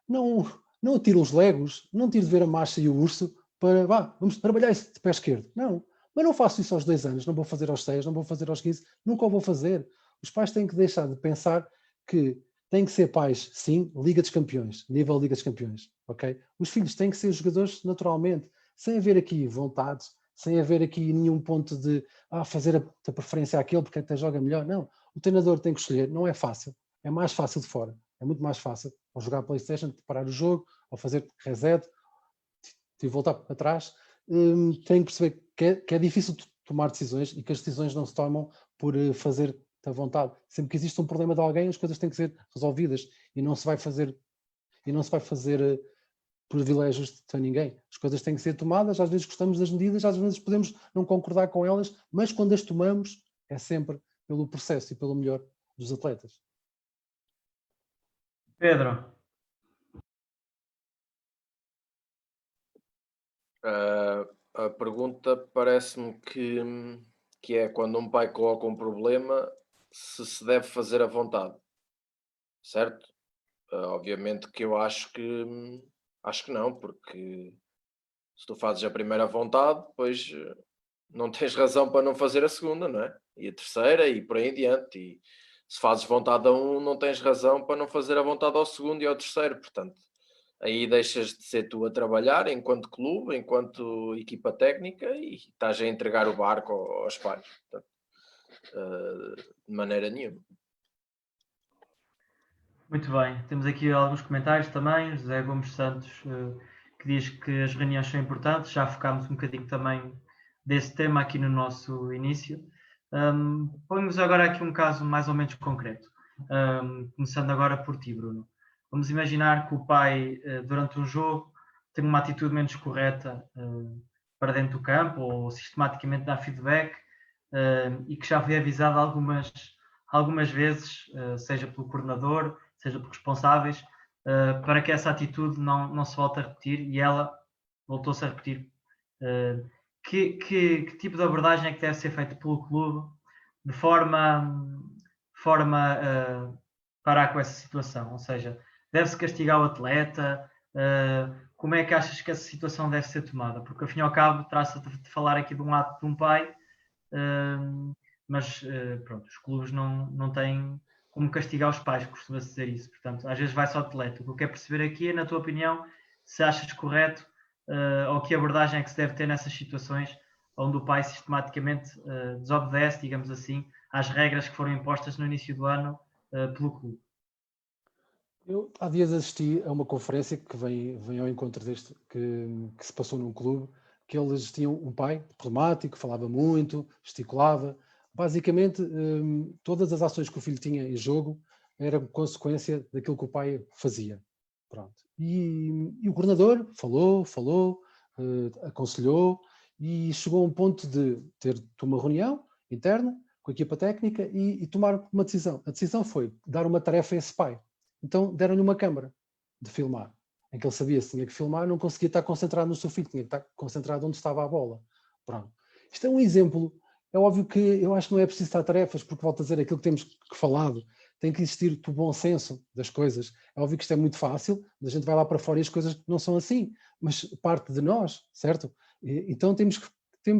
Não tiro os legos, não tiro de ver a marcha e o urso para, vamos trabalhar isso de pé esquerdo. Não, mas não faço isso aos 2 anos, não vou fazer aos 6, não vou fazer aos 15, nunca o vou fazer. Os pais têm que deixar de pensar que têm que ser pais, sim, Liga dos Campeões, nível Liga dos Campeões, ok? Os filhos têm que ser jogadores naturalmente, sem haver aqui vontades, sem haver aqui nenhum ponto de fazer a preferência àquele porque até joga melhor. Não, o treinador tem que escolher, não é fácil, é mais fácil de fora, é muito mais fácil ou jogar PlayStation, parar o jogo, ou fazer reset, tive de voltar para trás, tenho que perceber que é difícil tomar decisões e que as decisões não se tomam por fazer à vontade. Sempre que existe um problema de alguém, as coisas têm que ser resolvidas e não se vai fazer privilégios a ninguém. As coisas têm que ser tomadas, às vezes gostamos das medidas, às vezes podemos não concordar com elas, mas quando as tomamos é sempre pelo processo e pelo melhor dos atletas. Pedro. A pergunta parece-me que é quando um pai coloca um problema, se deve fazer à vontade, certo? Obviamente que eu acho que não, porque se tu fazes a primeira vontade, depois não tens razão para não fazer a segunda, não é? E a terceira e por aí em diante. E se fazes vontade a um, não tens razão para não fazer a vontade ao segundo e ao terceiro. Portanto, aí deixas de ser tu a trabalhar enquanto clube, enquanto equipa técnica e estás a entregar o barco aos pais. Portanto, de maneira nenhuma. Muito bem, temos aqui alguns comentários também. José Gomes Santos, que diz que as reuniões são importantes. Já focámos um bocadinho também desse tema aqui no nosso início. Põe-nos agora aqui um caso mais ou menos concreto. Começando agora por ti, Bruno. Vamos imaginar que o pai, durante um jogo, tem uma atitude menos correta para dentro do campo ou sistematicamente dá feedback e que já foi avisado algumas vezes, seja pelo coordenador, seja por responsáveis, para que essa atitude não se volte a repetir, e ela voltou-se a repetir. Que tipo de abordagem é que deve ser feita pelo clube de forma a parar com essa situação? Ou seja, deve-se castigar o atleta? Como é que achas que essa situação deve ser tomada? Porque, ao fim e ao cabo, trata-se de falar aqui de um ato de um pai, mas pronto, os clubes não têm como castigar os pais, costuma-se dizer isso. Portanto, às vezes vai-se ao atleta. O que eu quero perceber aqui é, na tua opinião, se achas correto ou que abordagem é que se deve ter nessas situações onde o pai sistematicamente desobedece, digamos assim, às regras que foram impostas no início do ano pelo clube. Eu há dias assisti a uma conferência que vem ao encontro deste, que se passou num clube, que eles tinham um pai problemático, falava muito, gesticulava. Basicamente, todas as ações que o filho tinha em jogo eram consequência daquilo que o pai fazia. Pronto. E o coordenador falou, aconselhou e chegou a um ponto de ter uma reunião interna com a equipa técnica e tomar uma decisão. A decisão foi dar uma tarefa a esse pai. Então deram-lhe uma câmara de filmar, em que ele sabia se tinha que filmar, não conseguia estar concentrado no seu filho, tinha que estar concentrado onde estava a bola. Pronto. Isto é um exemplo. É óbvio que eu acho que não é preciso estar tarefas, porque volto a dizer aquilo que temos falado, tem que existir o bom senso das coisas. É óbvio que isto é muito fácil, a gente vai lá para fora e as coisas não são assim, mas parte de nós, certo? Então temos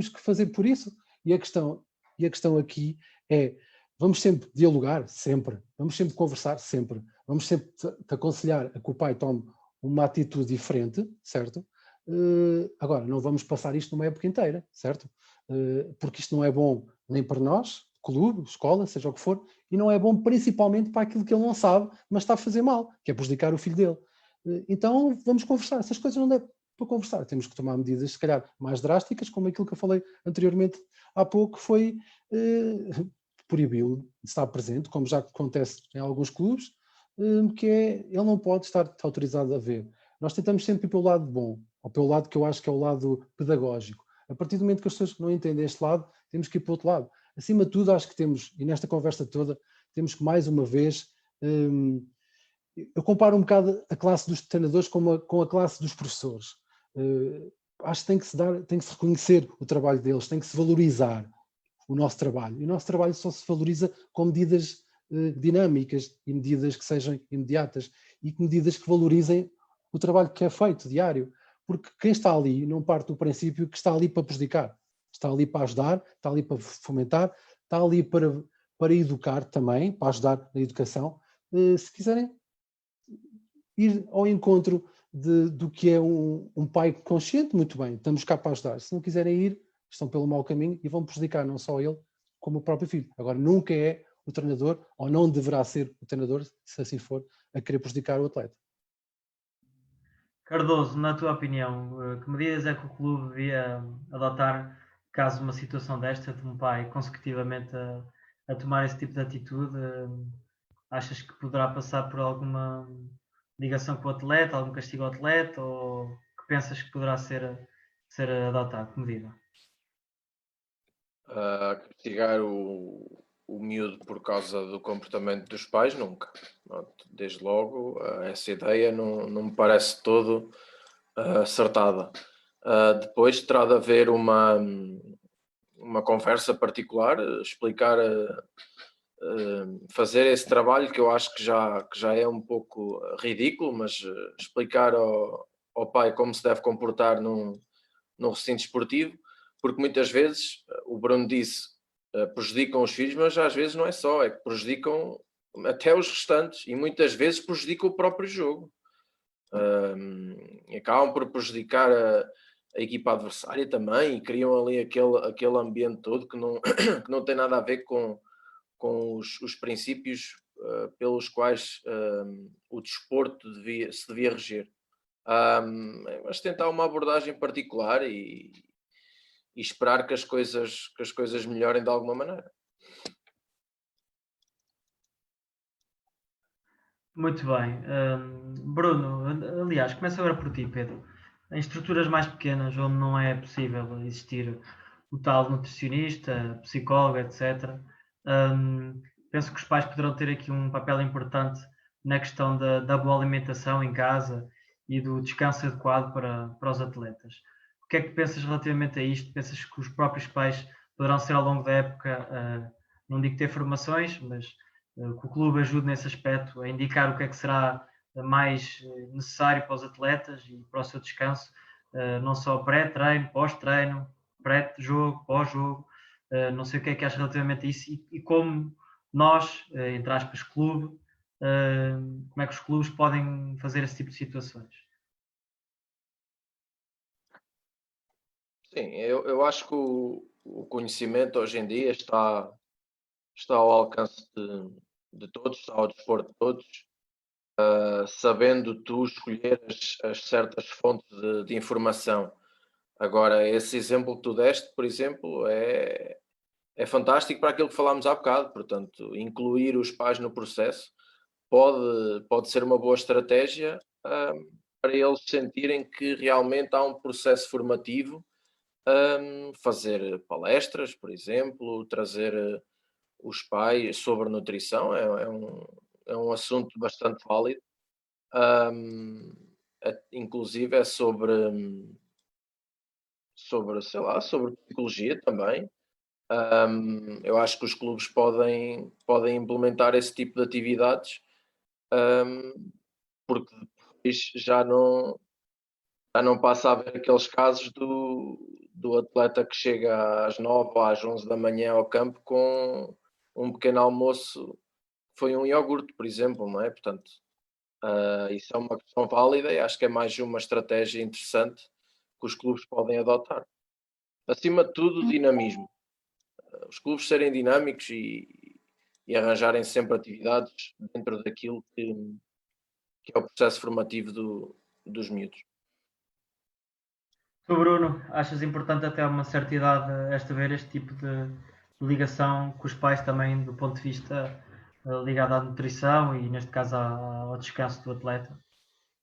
que fazer por isso. E a questão aqui é, vamos sempre dialogar, sempre. Vamos sempre conversar, sempre. Vamos sempre te aconselhar a que o pai tome uma atitude diferente, certo? Agora, não vamos passar isto numa época inteira, certo? Porque isto não é bom nem para nós, clube, escola, seja o que for, e não é bom principalmente para aquilo que ele não sabe, mas está a fazer mal, que é prejudicar o filho dele. Então, vamos conversar. Essas coisas não dá para conversar. Temos que tomar medidas, se calhar, mais drásticas, como aquilo que eu falei anteriormente há pouco, foi proibi-lo de estar presente, como já acontece em alguns clubes, que é, ele não pode estar autorizado a ver. Nós tentamos sempre ir pelo lado bom, ou pelo lado que eu acho que é o lado pedagógico. A partir do momento que as pessoas não entendem este lado, temos que ir para o outro lado. Acima de tudo, acho que temos, e nesta conversa toda, temos que mais uma vez, eu comparo um bocado a classe dos treinadores com a classe dos professores. Acho que tem que se reconhecer o trabalho deles, tem que se valorizar o nosso trabalho. E o nosso trabalho só se valoriza com medidas dinâmicas e medidas que sejam imediatas e medidas que valorizem o trabalho que é feito diário. Porque quem está ali não parte do princípio que está ali para prejudicar. Está ali para ajudar, está ali para fomentar, está ali para educar também, para ajudar na educação. Se quiserem ir ao encontro do que é um pai consciente, muito bem, estamos cá para ajudar. Se não quiserem ir, estão pelo mau caminho e vão prejudicar não só ele, como o próprio filho. Agora, nunca é o treinador, ou não deverá ser o treinador, se assim for, a querer prejudicar o atleta. Cardoso, na tua opinião, que medidas é que o clube devia adotar caso uma situação desta de um pai consecutivamente a tomar esse tipo de atitude? Achas que poderá passar por alguma ligação com o atleta, algum castigo ao atleta, ou que pensas que poderá ser adotado? Que medida? Castigar o miúdo por causa do comportamento dos pais, nunca. Pronto, desde logo, essa ideia não me parece todo acertada. Depois terá de haver uma conversa particular, explicar, fazer esse trabalho que eu acho que já é um pouco ridículo, mas explicar ao pai como se deve comportar num recinto esportivo, porque muitas vezes, o Bruno disse, prejudicam os filhos, mas às vezes não é só, é que prejudicam até os restantes e muitas vezes prejudicam o próprio jogo. Acabam por prejudicar a equipa adversária também e criam ali aquele ambiente todo que não, que não tem nada a ver com os princípios pelos quais o desporto se devia reger. Mas tentar uma abordagem particular e esperar que as coisas melhorem de alguma maneira. Muito bem. Bruno, aliás, começo agora por ti, Pedro. Em estruturas mais pequenas, onde não é possível existir o tal nutricionista, psicólogo, etc., penso que os pais poderão ter aqui um papel importante na questão da boa alimentação em casa e do descanso adequado para os atletas. O que é que pensas relativamente a isto? Pensas que os próprios pais poderão ser ao longo da época, não digo ter formações, mas que o clube ajude nesse aspecto a indicar o que é que será mais necessário para os atletas e para o seu descanso, não só pré-treino, pós-treino, pré-jogo, pós-jogo, não sei o que é que achas relativamente a isso e como nós, entre aspas, clube, como é que os clubes podem fazer esse tipo de situações? Sim, eu acho que o conhecimento hoje em dia está ao alcance de todos, está ao dispor de todos, sabendo tu escolher as certas fontes de informação. Agora, esse exemplo que tu deste, por exemplo, é fantástico para aquilo que falámos há bocado. Portanto, incluir os pais no processo pode ser uma boa estratégia para eles sentirem que realmente há um processo formativo, fazer palestras, por exemplo, trazer os pais sobre nutrição, é um assunto bastante válido. Inclusive é sei lá, sobre psicologia também. Eu acho que os clubes podem implementar esse tipo de atividades, porque depois já não passa a haver aqueles casos do atleta que chega às 9 ou às 11 da manhã ao campo com um pequeno almoço, foi um iogurte, por exemplo, não é? Portanto, isso é uma questão válida e acho que é mais uma estratégia interessante que os clubes podem adotar. Acima de tudo, dinamismo. Os clubes serem dinâmicos e arranjarem sempre atividades dentro daquilo que é o processo formativo dos miúdos. Tu, Bruno, achas importante até uma certa idade haver este tipo de ligação com os pais também do ponto de vista ligado à nutrição e neste caso ao descanso do atleta?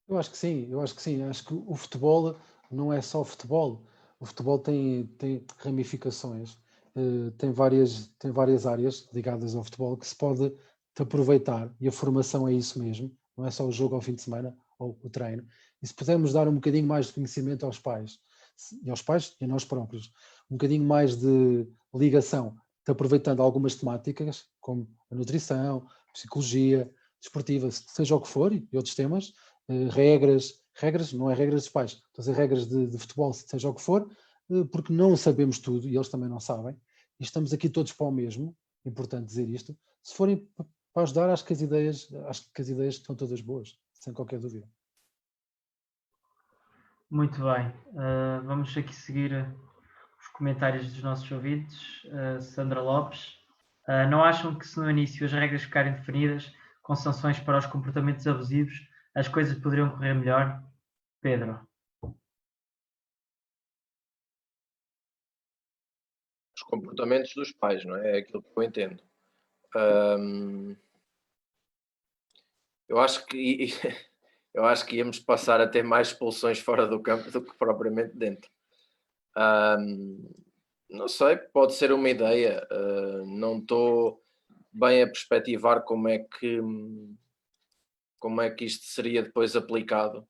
Eu acho que sim, eu acho que sim. Acho que o futebol não é só futebol. O futebol tem ramificações, tem várias áreas ligadas ao futebol que se pode aproveitar e a formação é isso mesmo. Não é só o jogo ao fim de semana ou o treino. E se pudermos dar um bocadinho mais de conhecimento aos pais e a nós próprios, um bocadinho mais de ligação, aproveitando algumas temáticas como a nutrição, psicologia desportiva, seja o que for, e outros temas, regras, não é regras dos pais, estou a dizer regras de futebol, seja o que for, porque não sabemos tudo e eles também não sabem, e estamos aqui todos para o mesmo, importante dizer isto, se forem para ajudar, acho que as ideias estão todas boas, sem qualquer dúvida. Muito bem, vamos aqui seguir os comentários dos nossos ouvintes. Sandra Lopes, não acham que se no início as regras ficarem definidas com sanções para os comportamentos abusivos, as coisas poderiam correr melhor? Pedro. Os comportamentos dos pais, não é? É aquilo que eu entendo. Eu acho que eu acho que íamos passar a ter mais expulsões fora do campo do que propriamente dentro. Não sei, pode ser uma ideia. Não estou bem a perspectivar como é que isto seria depois aplicado.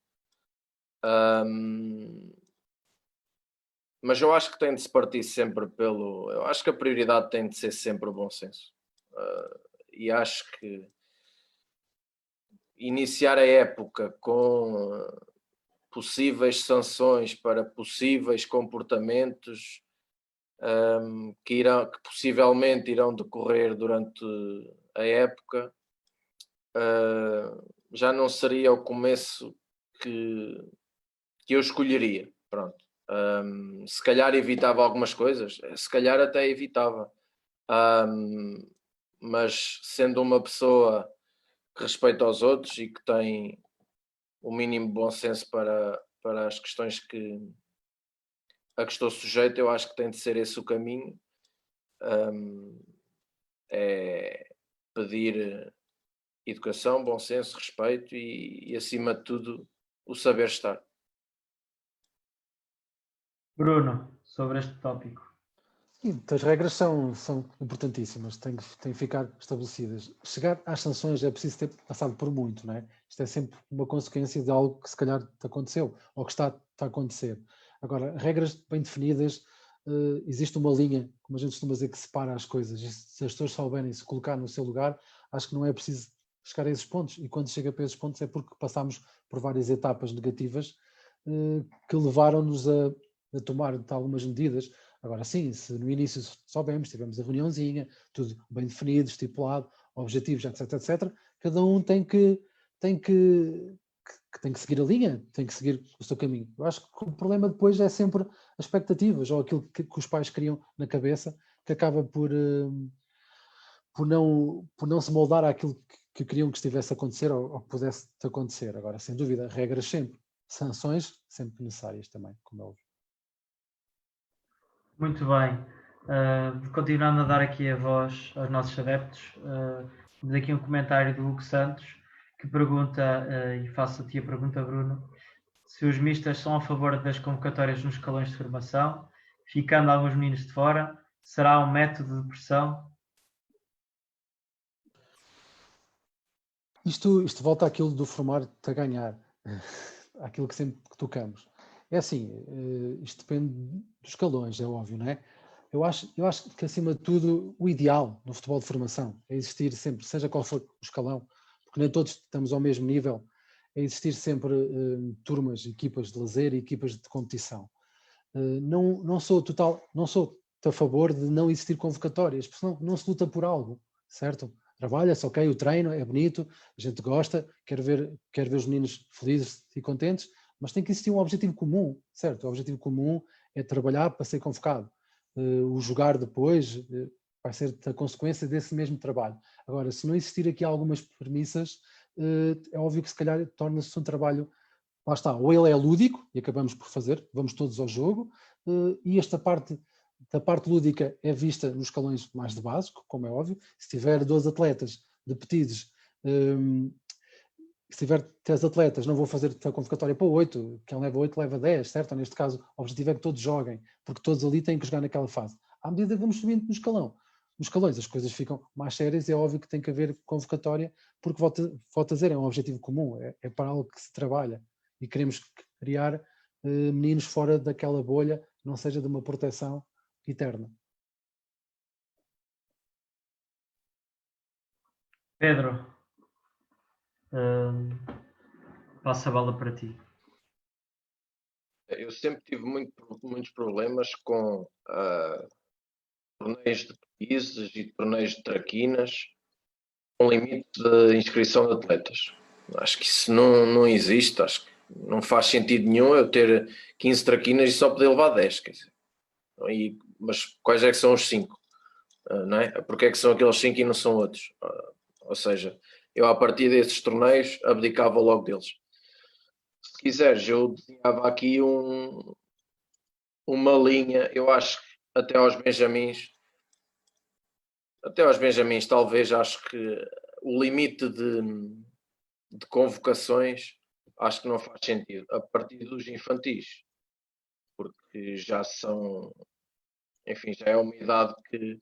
Mas eu acho que tem de se partir sempre pelo. Eu acho que a prioridade tem de ser sempre o bom senso. E acho que iniciar a época com possíveis sanções para possíveis comportamentos que possivelmente irão decorrer durante a época, já não seria o começo que eu escolheria. Pronto. Se calhar evitava algumas coisas, se calhar até evitava. Mas sendo uma pessoa que respeita aos outros e que tem o mínimo bom senso para as questões a que estou sujeito, eu acho que tem de ser esse o caminho. É pedir educação, bom senso, respeito e acima de tudo, o saber estar. Bruno, sobre este tópico. Sim, as regras são importantíssimas, têm que ficar estabelecidas. Chegar às sanções é preciso ter passado por muito, não é? Isto é sempre uma consequência de algo que se calhar te aconteceu ou que está a acontecer. Agora, regras bem definidas, existe uma linha, como a gente costuma dizer, que separa as coisas. E se as pessoas souberem se colocar no seu lugar, acho que não é preciso chegar a esses pontos. E quando chega para esses pontos é porque passámos por várias etapas negativas que levaram-nos a tomar algumas medidas. Agora sim, se no início soubemos, tivemos a reuniãozinha, tudo bem definido, estipulado, objetivos, etc, etc, cada um tem que seguir a linha, tem que seguir o seu caminho. Eu acho que o problema depois é sempre as expectativas ou aquilo que os pais criam na cabeça, que acaba por não se moldar àquilo que queriam que estivesse a acontecer ou que pudesse acontecer. Agora, sem dúvida, regras sempre, sanções sempre necessárias também, como é óbvio. Muito bem. Continuando a dar aqui a voz aos nossos adeptos, temos aqui um comentário do Hugo Santos que pergunta, e faço a ti a pergunta, Bruno, se os mistas são a favor das convocatórias nos escalões de formação, ficando alguns meninos de fora, será um método de pressão? Isto volta àquilo do formar-te a ganhar, àquilo que sempre tocamos. É assim, isto depende dos escalões, é óbvio, não é? Eu acho que, acima de tudo, o ideal no futebol de formação é existir sempre, seja qual for o escalão, porque nem todos estamos ao mesmo nível, é existir sempre turmas, equipas de lazer e equipas de competição. Não sou a favor de não existir convocatórias, porque senão não se luta por algo, certo? Trabalha-se, ok, o treino é bonito, a gente gosta, quer ver os meninos felizes e contentes, mas tem que existir um objetivo comum, certo? O objetivo comum é trabalhar para ser convocado. O jogar depois vai ser a consequência desse mesmo trabalho. Agora, se não existir aqui algumas premissas, é óbvio que se calhar torna-se um trabalho, lá está, ou ele é lúdico, e acabamos por fazer, vamos todos ao jogo, e esta parte da parte lúdica é vista nos escalões mais de base, como é óbvio. Se tiver 12 atletas de pedidos, se tiver 3 atletas, não vou fazer a convocatória para 8, quem leva 8 leva 10, certo? Neste caso, o objetivo é que todos joguem, porque todos ali têm que jogar naquela fase. À medida que vamos subindo no escalão, nos escalões as coisas ficam mais sérias, é óbvio que tem que haver convocatória, porque, volto a dizer, é um objetivo comum, é para algo que se trabalha, e queremos criar meninos fora daquela bolha, não seja de uma proteção eterna. Pedro, passo a bola para ti. Eu sempre tive muitos problemas com torneios de países e torneios de traquinas com limite de inscrição de atletas. Acho que isso não existe, acho que não faz sentido nenhum eu ter 15 traquinas e só poder levar 10, quer dizer. Mas quais é que são os 5? Não é? Porque é que são aqueles 5 e não são outros? Ou seja, eu a partir desses torneios abdicava logo deles. Se quiseres, eu desenhava aqui uma linha, eu acho que até aos Benjamins talvez, acho que o limite de convocações acho que não faz sentido. A partir dos infantis, porque já são, enfim, já é uma idade que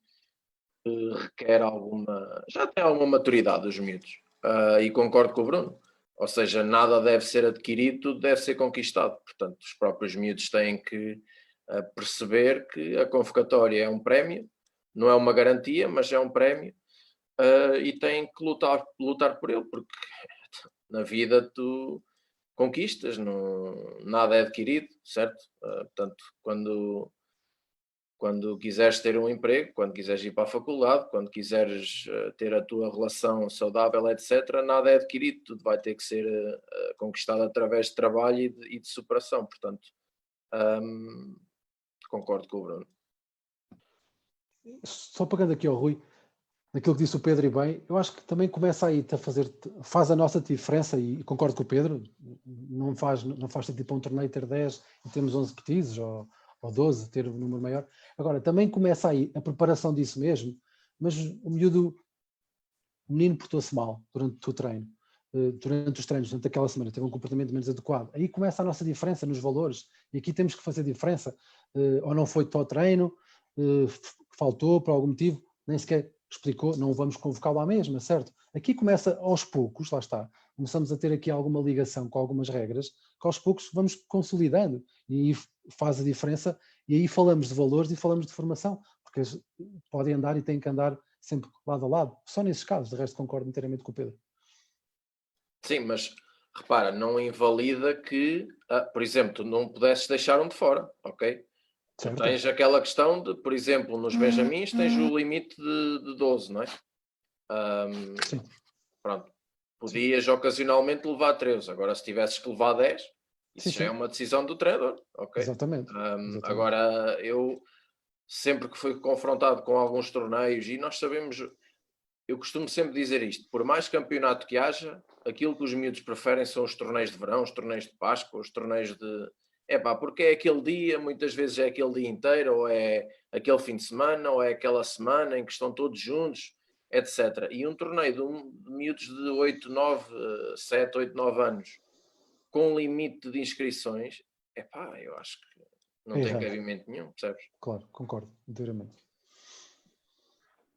requer já tem alguma maturidade os miúdos. E concordo com o Bruno. Ou seja, nada deve ser adquirido, tudo deve ser conquistado. Portanto, os próprios miúdos têm que perceber que a convocatória é um prémio, não é uma garantia, mas é um prémio, e têm que lutar por ele, porque na vida tu conquistas, nada é adquirido, certo? Portanto, quando quiseres ter um emprego, quando quiseres ir para a faculdade, quando quiseres ter a tua relação saudável, etc., nada é adquirido, tudo vai ter que ser conquistado através de trabalho e de superação. Portanto, concordo com o Bruno. Só pegando aqui ao Rui, naquilo que disse o Pedro e bem, eu acho que também começa aí faz a nossa diferença, e concordo com o Pedro, não faz sentido para um torneio ter 10 e temos 11 petizes, ou 12, ter um número maior. Agora, também começa aí a preparação disso mesmo, mas o menino portou-se mal durante o treino, durante os treinos, durante aquela semana, teve um comportamento menos adequado. Aí começa a nossa diferença nos valores, e aqui temos que fazer diferença. Ou não foi para o treino, faltou por algum motivo, nem sequer explicou, não vamos convocá-lo à mesma, certo? Aqui começa aos poucos, lá está, começamos a ter aqui alguma ligação com algumas regras, que aos poucos vamos consolidando, e aí faz a diferença, e aí falamos de valores e falamos de formação, porque podem andar e têm que andar sempre lado a lado, só nesses casos, de resto concordo inteiramente com o Pedro. Sim, mas repara, não invalida que, por exemplo, tu não pudesses deixar um de fora, ok? Tu tens aquela questão de, por exemplo, nos Benjamins tens o limite de 12, não é? Sim. Pronto. Podias ocasionalmente levar 13. Agora, se tivesses que levar 10, isso já é uma decisão do treinador, ok? Exatamente. Agora, eu sempre que fui confrontado com alguns torneios, e nós sabemos, eu costumo sempre dizer isto, por mais campeonato que haja, aquilo que os miúdos preferem são os torneios de verão, os torneios de Páscoa, os torneios de... porque é aquele dia, muitas vezes é aquele dia inteiro, ou é aquele fim de semana, ou é aquela semana em que estão todos juntos, etc. E um torneio de miúdos de 8, 9, 7, 8, 9 anos, com limite de inscrições, eu acho que não tem cabimento nenhum, percebes? Claro, concordo inteiramente.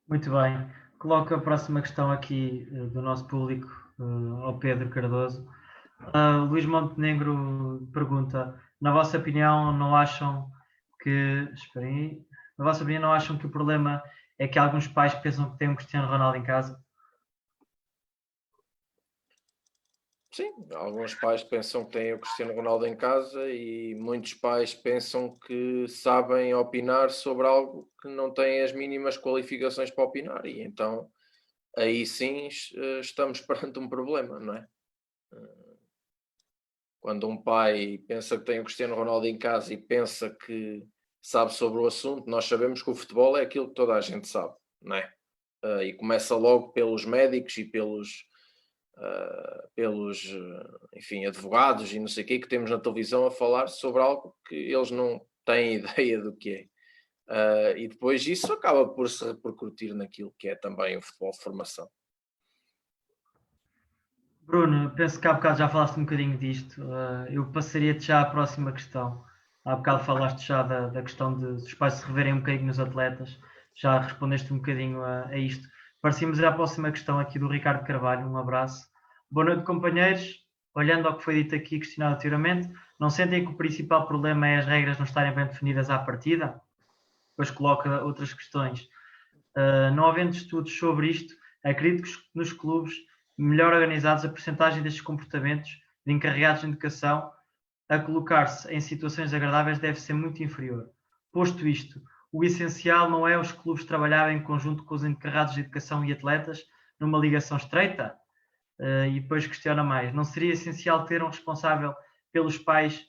Muito bem. Coloco a próxima questão aqui do nosso público ao Pedro Cardoso. Luís Montenegro pergunta: na vossa opinião, não acham que... Esperem aí. Na vossa opinião, não acham que o problema é que alguns pais pensam que têm um Cristiano Ronaldo em casa? Sim, alguns pais pensam que têm o Cristiano Ronaldo em casa, e muitos pais pensam que sabem opinar sobre algo que não têm as mínimas qualificações para opinar, e então aí sim estamos perante um problema, não é? Quando um pai pensa que tem o Cristiano Ronaldo em casa e pensa que sabe sobre o assunto, nós sabemos que o futebol é aquilo que toda a gente sabe, não é? E começa logo pelos médicos e pelos enfim, advogados e não sei o que temos na televisão a falar sobre algo que eles não têm ideia do que é. E depois isso acaba por se repercutir naquilo que é também o futebol de formação. Bruno, penso que há bocado já falaste um bocadinho disto. Eu passaria-te já à próxima questão. Há bocado falaste já da questão dos pais se reverem um bocadinho nos atletas. Já respondeste um bocadinho a isto. Parecemos à próxima questão aqui do Ricardo Carvalho. Um abraço. Boa noite, companheiros. Olhando ao que foi dito aqui, questionado anteriormente, não sentem que o principal problema é as regras não estarem bem definidas à partida? Depois coloca outras questões. Não havendo estudos sobre isto, acredito que nos clubes melhor organizados, a percentagem destes comportamentos de encarregados de educação a colocar-se em situações agradáveis deve ser muito inferior. Posto isto, o essencial não é os clubes trabalharem em conjunto com os encarregados de educação e atletas numa ligação estreita? E depois questiona mais, não seria essencial ter um responsável pelos pais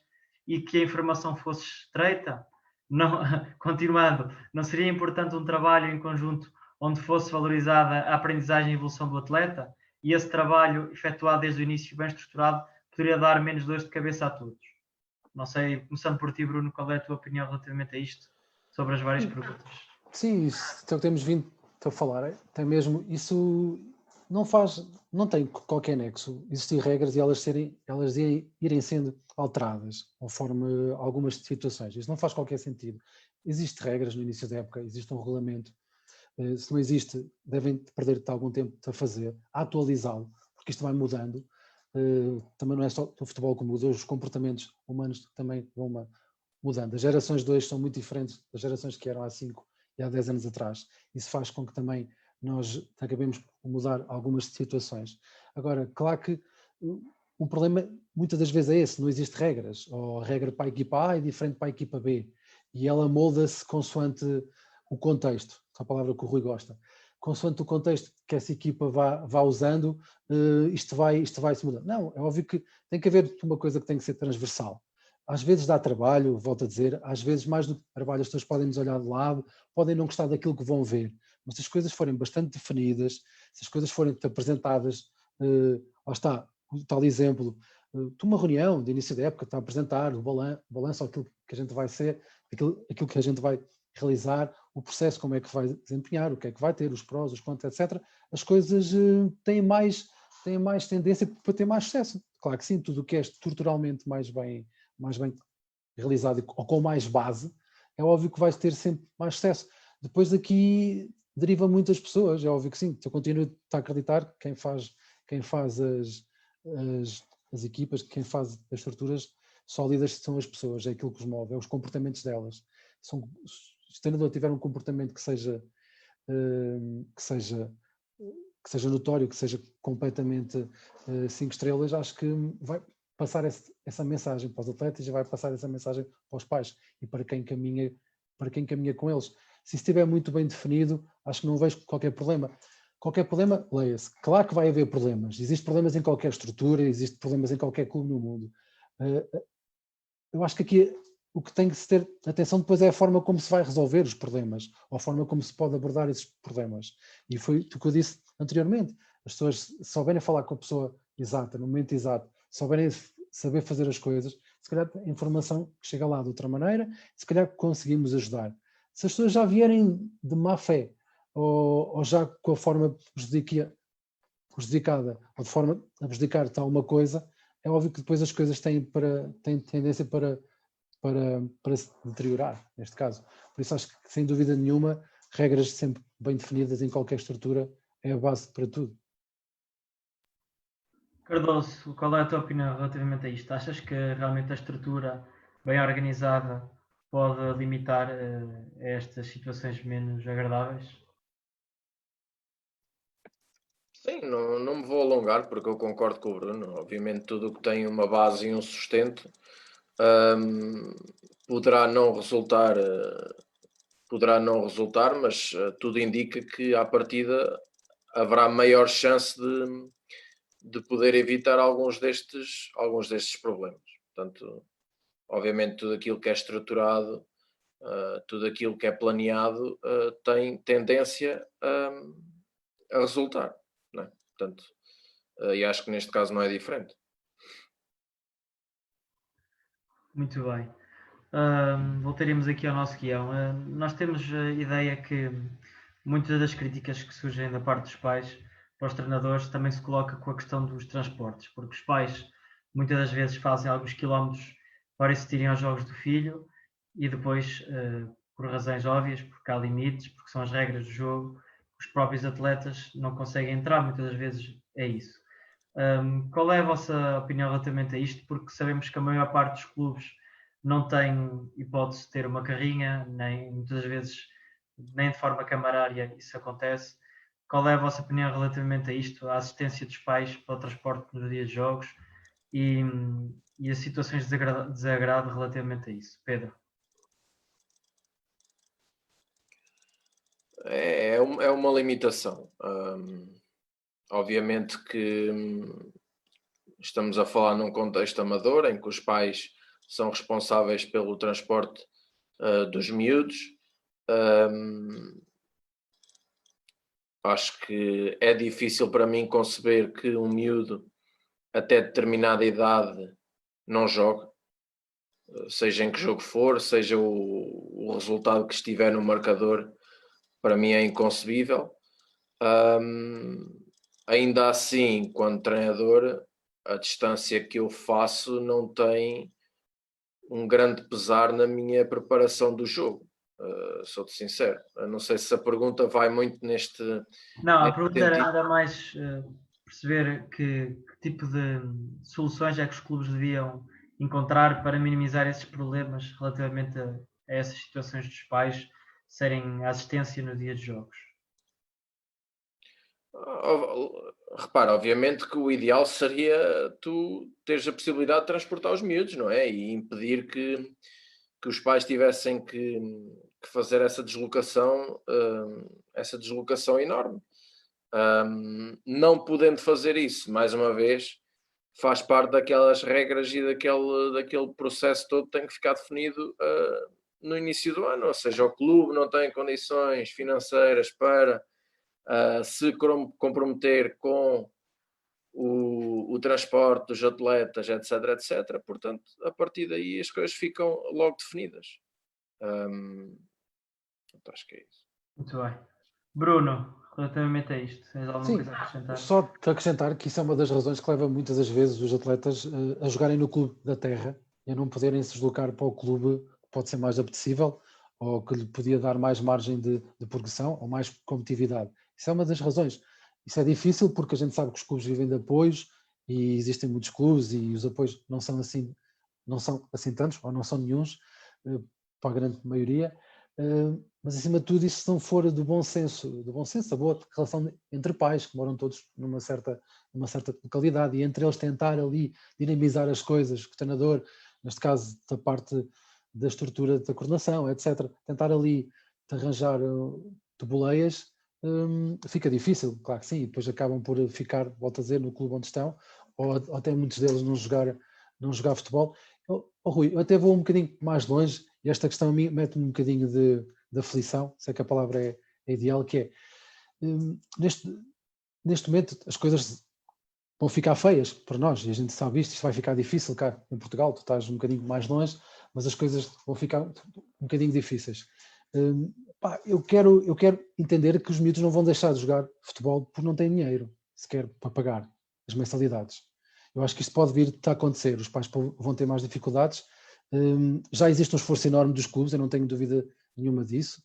e que a informação fosse estreita? Não, continuando, não seria importante um trabalho em conjunto onde fosse valorizada a aprendizagem e evolução do atleta? E esse trabalho, efetuado desde o início, bem estruturado, poderia dar menos dores de cabeça a todos. Não sei, começando por ti, Bruno, qual é a tua opinião relativamente a isto, sobre as várias perguntas? Sim, isso que temos vindo a falar, tem mesmo, isso não tem qualquer nexo, existem regras e elas irem sendo alteradas conforme algumas situações, isso não faz qualquer sentido. Existem regras no início da época, existe um regulamento, se não existe, devem perder algum tempo a fazer, a atualizá-lo, porque isto vai mudando, também não é só o futebol que muda, os comportamentos humanos também vão mudando. As gerações de hoje são muito diferentes das gerações que eram há 5 e há 10 anos atrás. Isso faz com que também nós acabemos por mudar algumas situações. Agora, claro que o problema muitas das vezes é esse, não existe regras, ou a regra para a equipa A é diferente para a equipa B, e ela molda-se consoante o contexto, a palavra que o Rui gosta. Consoante o contexto que essa equipa vá usando, isto vai se mudar. Não, é óbvio que tem que haver uma coisa que tem que ser transversal. Às vezes dá trabalho, volto a dizer, às vezes mais do que trabalho as pessoas podem nos olhar de lado, podem não gostar daquilo que vão ver, mas se as coisas forem bastante definidas, se as coisas forem apresentadas, lá está, o tal exemplo, de uma reunião de início da época, está a apresentar o balanço, aquilo que a gente vai ser, aquilo que a gente vai realizar, o processo, como é que vai desempenhar, o que é que vai ter, os prós, os contras, etc. As coisas têm mais tendência para ter mais sucesso. Claro que sim, tudo o que é estruturalmente mais bem realizado ou com mais base, é óbvio que vais ter sempre mais sucesso. Depois daqui deriva muitas pessoas, é óbvio que sim. Eu continuo a acreditar que quem faz as equipas, quem faz as estruturas sólidas são as pessoas, é aquilo que os move, é os comportamentos delas. Se o treinador tiver um comportamento que seja notório, que seja completamente 5 estrelas, acho que vai passar essa mensagem para os atletas e vai passar essa mensagem para os pais e para quem caminha com eles. Se isso estiver muito bem definido, acho que não vejo qualquer problema. Qualquer problema, leia-se. Claro que vai haver problemas. Existem problemas em qualquer estrutura, existem problemas em qualquer clube no mundo. Eu acho que aqui o que tem que se ter atenção depois é a forma como se vai resolver os problemas, ou a forma como se pode abordar esses problemas. E foi o que eu disse anteriormente. As pessoas souberem falar com a pessoa exata, no momento exato, souberem saber fazer as coisas, se calhar a informação chega lá de outra maneira, se calhar conseguimos ajudar. Se as pessoas já vierem de má fé, ou já com a forma prejudicada, ou de forma a prejudicar-te alguma coisa, é óbvio que depois as coisas têm tendência para se deteriorar, neste caso. Por isso acho que, sem dúvida nenhuma, regras sempre bem definidas em qualquer estrutura é a base para tudo. Cardoso, qual é a tua opinião relativamente a isto? Achas que realmente a estrutura bem organizada pode limitar estas situações menos agradáveis? Sim, não me vou alongar porque eu concordo com o Bruno. Obviamente tudo o que tem uma base e um sustento poderá não resultar, mas tudo indica que à partida haverá maior chance de poder evitar alguns destes problemas. Portanto, obviamente tudo aquilo que é estruturado, tudo aquilo que é planeado tem tendência a resultar, não é? Portanto, e acho que neste caso não é diferente. Muito bem. Voltaremos aqui ao nosso guião. Nós temos a ideia que muitas das críticas que surgem da parte dos pais para os treinadores também se coloca com a questão dos transportes, porque os pais muitas das vezes fazem alguns quilómetros para assistirem aos jogos do filho e depois, por razões óbvias, porque há limites, porque são as regras do jogo, os próprios atletas não conseguem entrar, muitas das vezes é isso. Qual é a vossa opinião relativamente a isto? Porque sabemos que a maior parte dos clubes não tem hipótese de ter uma carrinha, nem muitas vezes nem de forma camarária isso acontece. Qual é a vossa opinião relativamente a isto, à assistência dos pais para o transporte nos dias de jogos e, as situações de desagrado relativamente a isso? Pedro. É uma limitação. Obviamente que estamos a falar num contexto amador em que os pais são responsáveis pelo transporte dos miúdos. Acho que é difícil para mim conceber que um miúdo até determinada idade não joga, seja em que jogo for, seja o resultado que estiver no marcador, para mim é inconcebível. Ainda assim, quando treinador, a distância que eu faço não tem um grande pesar na minha preparação do jogo. Sou-te sincero. Eu não sei se a pergunta vai muito neste Não, a pergunta sentido. era mais perceber que tipo de soluções é que os clubes deviam encontrar para minimizar esses problemas relativamente a essas situações dos pais serem assistência no dia de jogos. Repara, obviamente que o ideal seria tu teres a possibilidade de transportar os miúdos, não é? E impedir que os pais tivessem que fazer essa deslocação enorme. Não podendo fazer isso, mais uma vez, faz parte daquelas regras e daquele processo todo que tem que ficar definido no início do ano. Ou seja, o clube não tem condições financeiras para se comprometer com o transporte dos atletas, etc, etc. Portanto, a partir daí as coisas ficam logo definidas. Acho que é isso. Muito bem. Bruno, relativamente a isto, tens alguma Sim, coisa a acrescentar? só te acrescentar que isso é uma das razões que leva muitas das vezes os atletas a jogarem no clube da terra e a não poderem se deslocar para o clube que pode ser mais apetecível ou que lhe podia dar mais margem de progressão ou mais competitividade. Isso é uma das razões. Isso é difícil porque a gente sabe que os clubes vivem de apoios e existem muitos clubes e os apoios não são assim tantos ou não são nenhuns para a grande maioria. Mas acima de tudo, isso se não for do bom senso, da boa relação entre pais, que moram todos numa certa localidade, e entre eles tentar ali dinamizar as coisas, o treinador, neste caso da parte da estrutura da coordenação, etc., tentar ali de arranjar boleias, fica difícil, claro que sim, e depois acabam por ficar, volto a dizer, no clube onde estão, ou até muitos deles não jogar futebol. Rui, eu até vou um bocadinho mais longe, e esta questão a mim mete-me um bocadinho de aflição, sei que a palavra é ideal, que é, neste momento as coisas vão ficar feias para nós, e a gente sabe isto vai ficar difícil cá em Portugal, tu estás um bocadinho mais longe, mas as coisas vão ficar um bocadinho difíceis. Eu quero entender que os miúdos não vão deixar de jogar futebol porque não têm dinheiro sequer para pagar as mensalidades. Eu acho que isto pode vir a acontecer, os pais vão ter mais dificuldades. Já existe um esforço enorme dos clubes, eu não tenho dúvida nenhuma disso,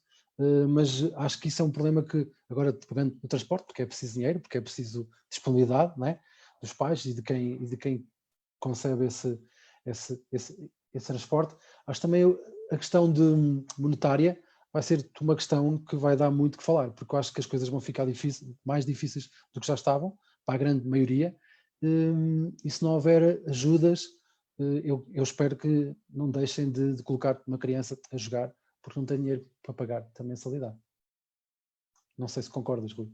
mas acho que isso é um problema que, agora pegando no transporte, porque é preciso dinheiro, porque é preciso disponibilidade, não é? Dos pais e de quem concebe esse transporte. Acho também a questão monetária vai ser uma questão que vai dar muito que falar, porque eu acho que as coisas vão ficar mais difíceis do que já estavam, para a grande maioria, e se não houver ajudas, eu espero que não deixem de colocar uma criança a jogar porque não tem dinheiro para pagar a mensalidade. Não sei se concordas, Rui.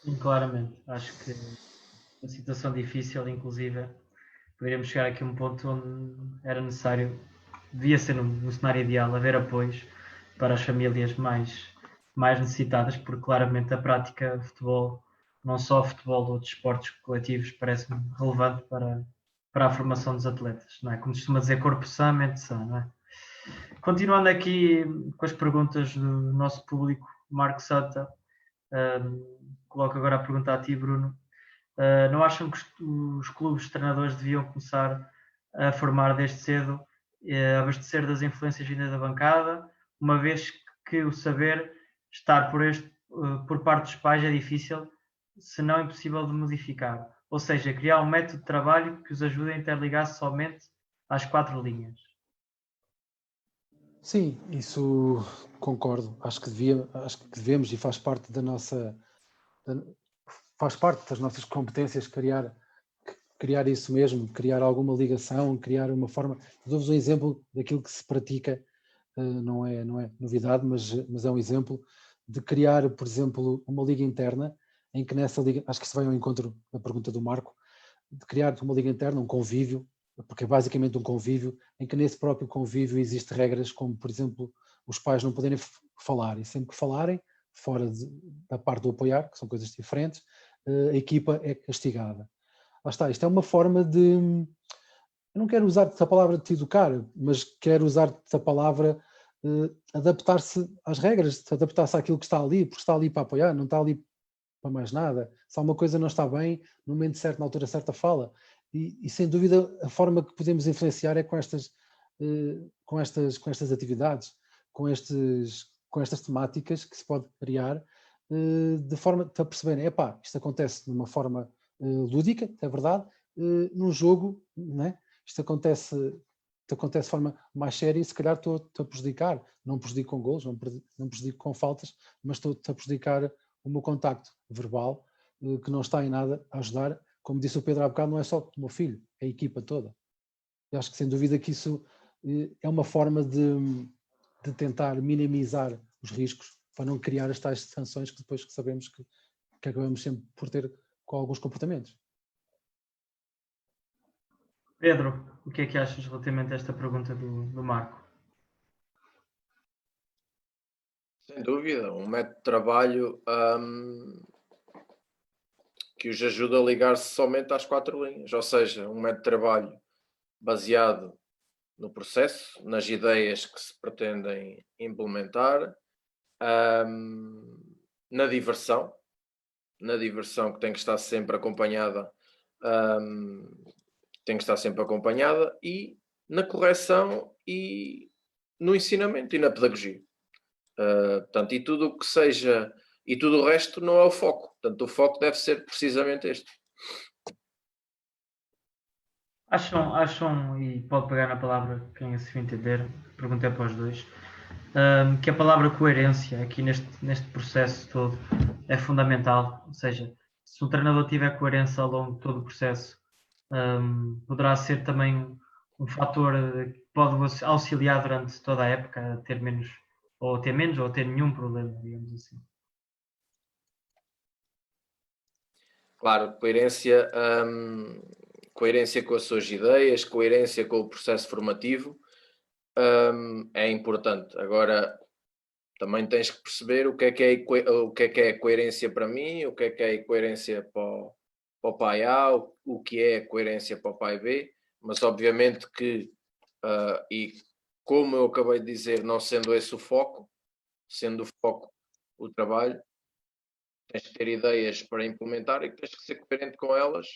Sim, claramente. Acho que uma situação difícil, inclusive, poderíamos chegar aqui a um ponto onde era necessário, devia ser no cenário ideal, haver apoios para as famílias mais necessitadas, porque claramente a prática de futebol, não só futebol, outros esportes coletivos, parece-me relevante para a formação dos atletas, não é? Como se costuma dizer, corpo sã, mente sã, não é? Continuando aqui com as perguntas do nosso público, Marco Santa, coloco agora a pergunta a ti, Bruno. Não acham que os clubes treinadores deviam começar a formar desde cedo, abastecer das influências vindas da bancada, uma vez que o saber estar por parte dos pais é difícil, se não impossível de modificar? Ou seja, criar um método de trabalho que os ajude a interligar-se somente às 4 linhas. Sim, isso concordo. Acho que devemos e faz parte faz parte das nossas competências criar isso mesmo, criar alguma ligação, criar uma forma. Dou-vos um exemplo daquilo que se pratica, não é novidade, mas é um exemplo de criar, por exemplo, uma liga interna, em que nessa liga, acho que isso vai ao encontro da pergunta do Marco, de criar uma liga interna, um convívio, porque é basicamente um convívio, em que nesse próprio convívio existem regras como, por exemplo, os pais não poderem falar, e sempre que falarem, fora da parte do apoiar, que são coisas diferentes, a equipa é castigada. lá está, isto é uma forma de, eu não quero usar a palavra de te educar, mas quero usar a palavra adaptar-se às regras, adaptar-se àquilo que está ali, porque está ali para apoiar, não está ali para mais nada. Se alguma coisa não está bem, no momento certo, na altura certa, fala. E sem dúvida a forma que podemos influenciar é com estas atividades, com estas temáticas que se pode criar, de forma a perceberem, epá, isto acontece de uma forma lúdica, é verdade, num jogo, não é? Isto acontece de forma mais séria e se calhar estou-te a prejudicar. Não prejudico com golos, não prejudico com faltas, mas estou-te a prejudicar o meu contacto verbal, que não está em nada a ajudar. Como disse o Pedro há bocado, não é só o meu filho, é a equipa toda. Eu acho que sem dúvida que isso é uma forma de tentar minimizar os riscos para não criar as tais sanções que depois sabemos que acabamos sempre por ter com alguns comportamentos. Pedro, o que é que achas relativamente a esta pergunta do Marco? Sem dúvida, um método de trabalho que os ajuda a ligar-se somente às 4 linhas, ou seja, um método de trabalho baseado no processo, nas ideias que se pretendem implementar, na diversão que tem que estar sempre acompanhada, e na correção e no ensinamento e na pedagogia. Portanto, e tudo o que seja, e tudo o resto não é o foco. Portanto, o foco deve ser precisamente este. Acham, e pode pegar na palavra quem assim entender, perguntei para os dois, que a palavra coerência aqui neste processo todo é fundamental, ou seja, se um treinador tiver coerência ao longo de todo o processo, poderá ser também um fator que pode auxiliar durante toda a época a ter menos ou ter nenhum problema, digamos assim. Claro, coerência com as suas ideias, coerência com o processo formativo, é importante. Agora, também tens que perceber o que é a coerência para mim, o que é a coerência para o pai A, o que é a coerência para o pai B, mas obviamente que, e como eu acabei de dizer, não sendo esse o foco, sendo o foco o trabalho, tens que ter ideias para implementar e tens que ser coerente com elas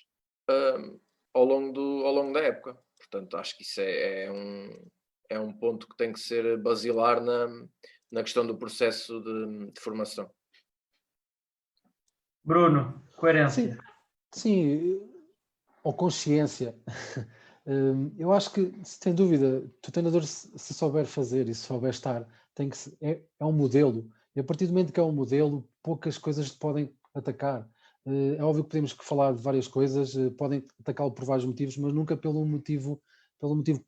ao longo da época. Portanto, acho que isso é um ponto que tem que ser basilar na questão do processo de formação. Bruno, coerência. Sim, ou consciência. Eu acho que, sem dúvida, o treinador, se souber fazer e se souber estar, é um modelo. E a partir do momento que é um modelo, poucas coisas podem atacar. É óbvio que podemos falar de várias coisas, podem atacá-lo por vários motivos, mas nunca pelo motivo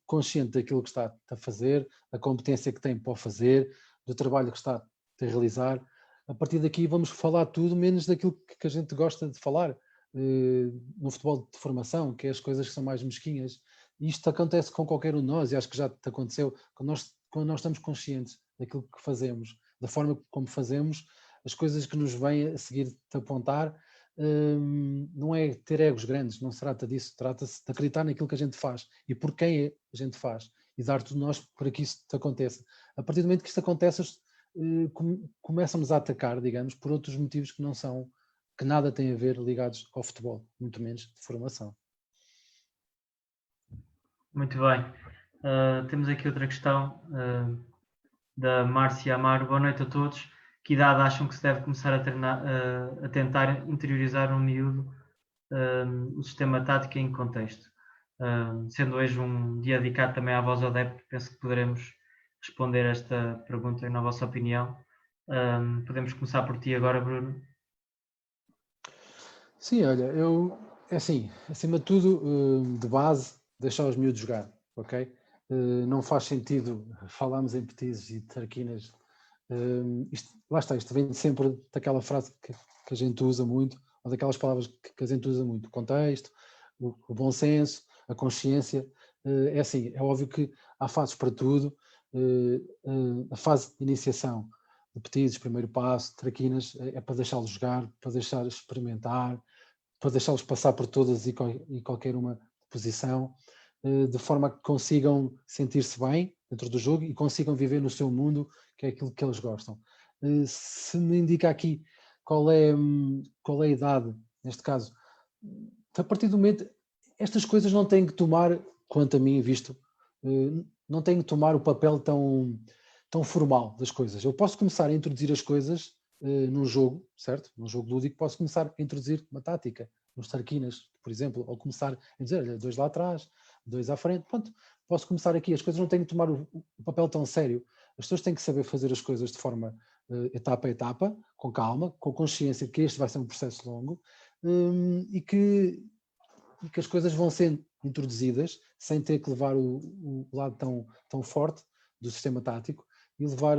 consciente daquilo que está a fazer, da competência que tem para o fazer, do trabalho que está a realizar. A partir daqui vamos falar tudo menos daquilo que a gente gosta de falar no futebol de formação, que é as coisas que são mais mesquinhas. E isto acontece com qualquer um de nós, e acho que já te aconteceu, quando nós estamos conscientes daquilo que fazemos, da forma como fazemos, as coisas que nos vêm a seguir de apontar, não é ter egos grandes, não se trata disso, trata-se de acreditar naquilo que a gente faz e por quem a gente faz e dar tudo nós para que isso te aconteça. A partir do momento que isto acontece, começam-nos a atacar, digamos, por outros motivos que nada têm a ver ligados ao futebol, muito menos de formação. Muito bem. Temos aqui outra questão da Márcia Amaro. Boa noite a todos. Que idade acham que se deve começar a tentar interiorizar no miúdo o sistema tático em contexto? Sendo hoje um dia dedicado também à voz adepto, penso que poderemos responder esta pergunta na vossa opinião. Podemos começar por ti agora, Bruno. Sim, olha, é assim, acima de tudo, de base, deixar os miúdos jogar, ok? Não faz sentido falarmos em petizes e traquinas. Lá está, isto vem sempre daquela frase que a gente usa muito, ou daquelas palavras que a gente usa muito, o contexto, o bom senso, a consciência. É assim, é óbvio que há fases para tudo. A fase de iniciação de petizes, primeiro passo, traquinas, é para deixá-los jogar, para deixar experimentar, para deixá-los passar por todas e qualquer uma posição, de forma a que consigam sentir-se bem dentro do jogo e consigam viver no seu mundo, que é aquilo que eles gostam. Se me indica aqui qual é a idade, neste caso, a partir do momento, estas coisas não têm que tomar, quanto a mim visto, não têm que tomar o papel tão formal das coisas. Eu posso começar a introduzir as coisas num jogo, certo? Num jogo lúdico, posso começar a introduzir uma tática, nos Tarquinas, por exemplo, ou começar a dizer, olha, 2 lá atrás, 2 à frente, pronto, posso começar aqui, as coisas não têm que tomar o papel tão sério, as pessoas têm que saber fazer as coisas de forma etapa a etapa, com calma, com consciência de que este vai ser um processo longo, e que as coisas vão sendo introduzidas sem ter que levar o lado tão forte do sistema tático e levar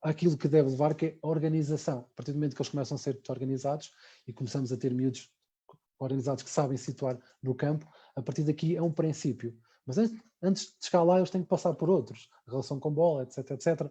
aquilo que deve levar, que é a organização. A partir do momento que eles começam a ser organizados e começamos a ter miúdos organizados que sabem situar no campo, a partir daqui é um princípio. Mas antes de chegar lá, eles têm que passar por outros. A relação com bola, etc, etc.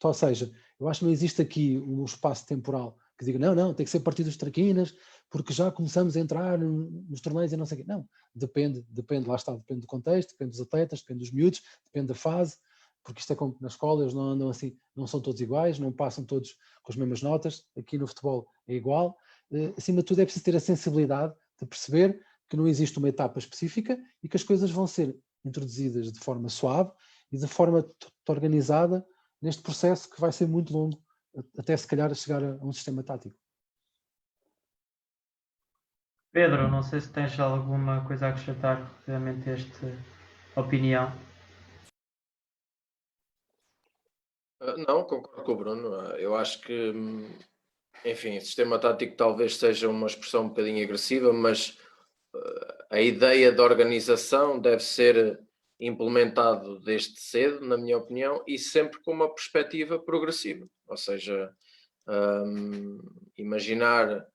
Ou seja, eu acho que não existe aqui um espaço temporal que diga, não, tem que ser partido dos traquinas, porque já começamos a entrar nos torneios e não sei o quê. Não, depende, lá está, depende do contexto, depende dos atletas, depende dos miúdos, depende da fase, porque isto é como na escola, eles não andam assim, não são todos iguais, não passam todos com as mesmas notas, aqui no futebol é igual. Acima de tudo é preciso ter a sensibilidade de perceber que não existe uma etapa específica e que as coisas vão ser introduzidas de forma suave e de forma organizada neste processo que vai ser muito longo, até se calhar chegar a um sistema tático. Pedro, não sei se tens alguma coisa a acrescentar relativamente a esta opinião. Não, concordo com o Bruno. Eu acho que, enfim, sistema tático talvez seja uma expressão um bocadinho agressiva, mas a ideia de organização deve ser implementado desde cedo, na minha opinião, e sempre com uma perspectiva progressiva. Ou seja, imaginar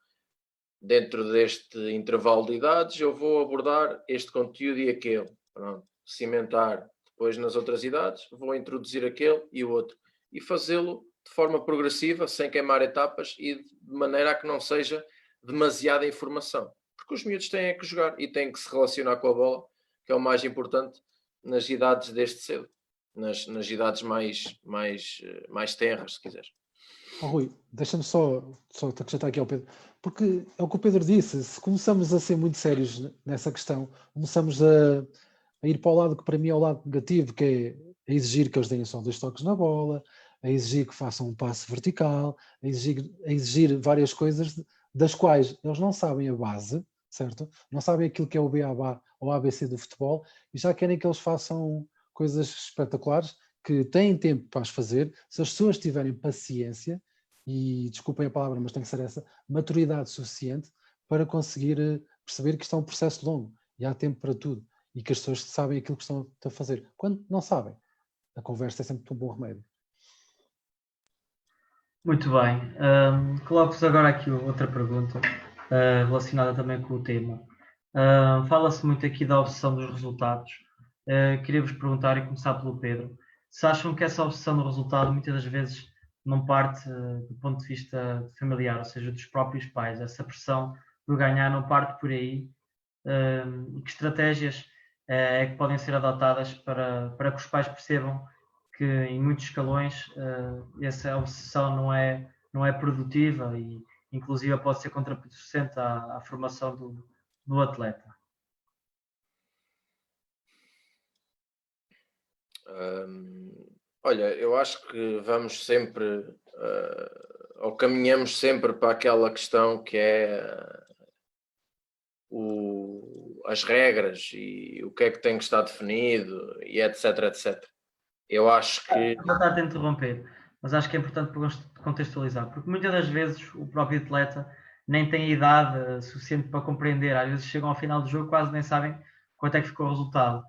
dentro deste intervalo de idades eu vou abordar este conteúdo e aquele. Pronto. Cimentar. Depois nas outras idades vou introduzir aquele e o outro. E fazê-lo de forma progressiva, sem queimar etapas e de maneira a que não seja demasiada informação. Porque os miúdos têm que jogar e têm que se relacionar com a bola, que é o mais importante nas idades desde cedo. Nas idades mais tenras, se quiseres. Oh, Rui, deixa-me só te acrescentar aqui ao Pedro, porque é o que o Pedro disse, se começamos a ser muito sérios nessa questão, começamos a ir para o lado que para mim é o lado negativo, que é a exigir que eles deem só 2 toques na bola, a exigir que façam um passe vertical, a exigir várias coisas das quais eles não sabem a base, certo? Não sabem aquilo que é o beabá ou ABC do futebol e já querem que eles façam coisas espetaculares que têm tempo para as fazer, se as pessoas tiverem paciência, e desculpem a palavra, mas tem que ser essa, maturidade suficiente para conseguir perceber que isto é um processo longo e há tempo para tudo e que as pessoas sabem aquilo que estão a fazer. Quando não sabem, a conversa é sempre um bom remédio. Muito bem. Coloco-vos agora aqui outra pergunta relacionada também com o tema. Fala-se muito aqui da obsessão dos resultados. Queria-vos perguntar, e começar pelo Pedro, se acham que essa obsessão do resultado muitas das vezes não parte do ponto de vista familiar, ou seja, dos próprios pais. Essa pressão do ganhar não parte por aí. E que estratégias é que podem ser adotadas para que os pais percebam que em muitos escalões essa obsessão não é produtiva e inclusive pode ser contraproducente à formação do atleta. Olha, eu acho que vamos sempre, ou caminhamos sempre para aquela questão que é as regras e o que é que tem que estar definido e etc, etc. Eu acho que... Não está a interromper, mas acho que é importante contextualizar, porque muitas das vezes o próprio atleta nem tem a idade suficiente para compreender, às vezes chegam ao final do jogo quase nem sabem quanto é que ficou o resultado.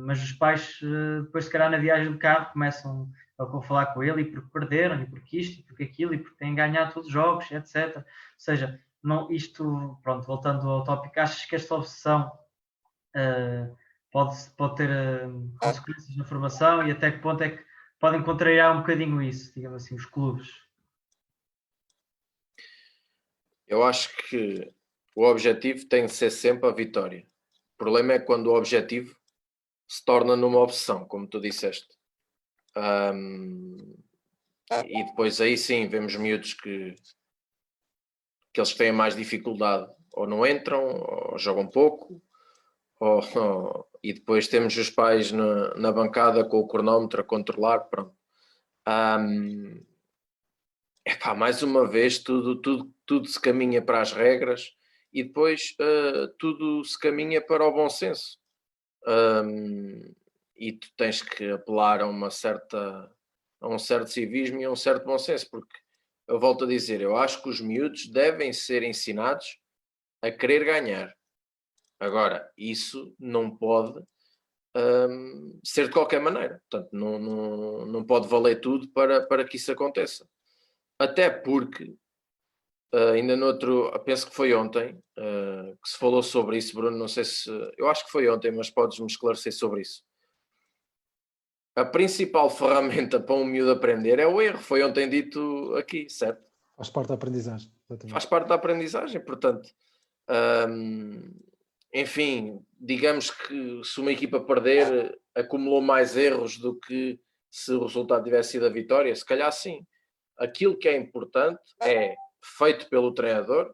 Mas os pais depois se calhar na viagem de carro começam a falar com ele e porque perderam, e porque isto, e porque aquilo, e porque têm ganhado todos os jogos, etc. Ou seja, não, isto, pronto, voltando ao tópico, achas que esta obsessão pode ter consequências na formação e até que ponto é que podem contrariar um bocadinho isso, digamos assim, os clubes? Eu acho que o objetivo tem de ser sempre a vitória. O problema é quando o objetivo se torna numa obsessão, como tu disseste. E depois aí sim vemos miúdos que eles têm mais dificuldade, ou não entram, ou jogam pouco, e depois temos os pais na bancada com o cronómetro a controlar. Pronto. Mais uma vez tudo se caminha para as regras e depois tudo se caminha para o bom senso. E tu tens que apelar a um certo civismo e a um certo bom senso, porque eu volto a dizer, eu acho que os miúdos devem ser ensinados a querer ganhar. Agora, isso não pode ser de qualquer maneira. Portanto, não pode valer tudo para que isso aconteça. Até porque, ainda penso que foi ontem, que se falou sobre isso, Bruno, não sei se... Eu acho que foi ontem, mas podes-me esclarecer sobre isso. A principal ferramenta para um miúdo aprender é o erro. Foi ontem dito aqui, certo? Faz parte da aprendizagem. Exatamente. Faz parte da aprendizagem, portanto... enfim, digamos que se uma equipa perder, acumulou mais erros do que se o resultado tivesse sido a vitória, se calhar sim. Aquilo que é importante é, feito pelo treinador,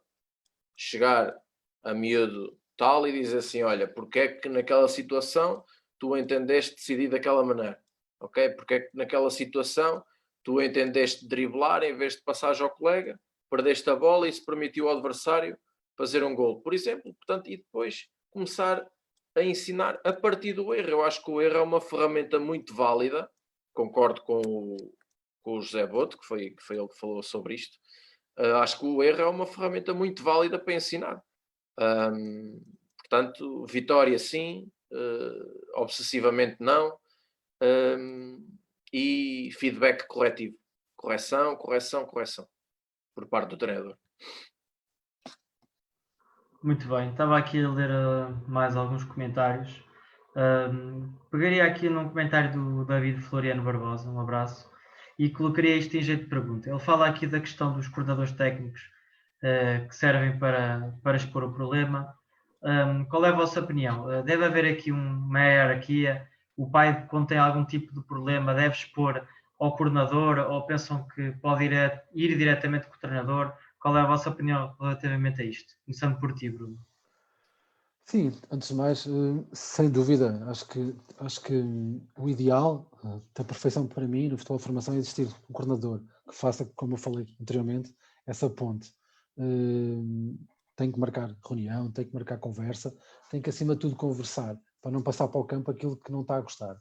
chegar a miúdo tal e dizer assim, olha, porque é que naquela situação tu entendeste decidir daquela maneira? Ok? Porque é que naquela situação tu entendeste driblar em vez de passar ao colega, perdeste a bola e isso permitiu ao adversário fazer um gol, por exemplo. Portanto, e depois começar a ensinar a partir do erro. Eu acho que o erro é uma ferramenta muito válida, concordo com o José Boto, que foi ele que falou sobre isto. Acho que o erro é uma ferramenta muito válida para ensinar. Portanto, vitória sim, obsessivamente não, e feedback corretivo. Correção, por parte do treinador. Muito bem, estava aqui a ler mais alguns comentários. Pegaria aqui num comentário do David Floriano Barbosa, um abraço, e colocaria isto em jeito de pergunta. Ele fala aqui da questão dos coordenadores técnicos que servem para expor o problema. Qual é a vossa opinião? Deve haver aqui uma hierarquia? O pai, quando tem algum tipo de problema, deve expor ao coordenador ou pensam que pode ir diretamente com o treinador? Qual é a vossa opinião relativamente a isto? Começando por ti, Bruno. Sim, antes de mais, sem dúvida, acho que o ideal da perfeição para mim no futebol de formação é existir um coordenador que faça, como eu falei anteriormente, essa ponte. Tem que marcar reunião, tem que marcar conversa, tem que acima de tudo conversar, para não passar para o campo aquilo que não está a gostar.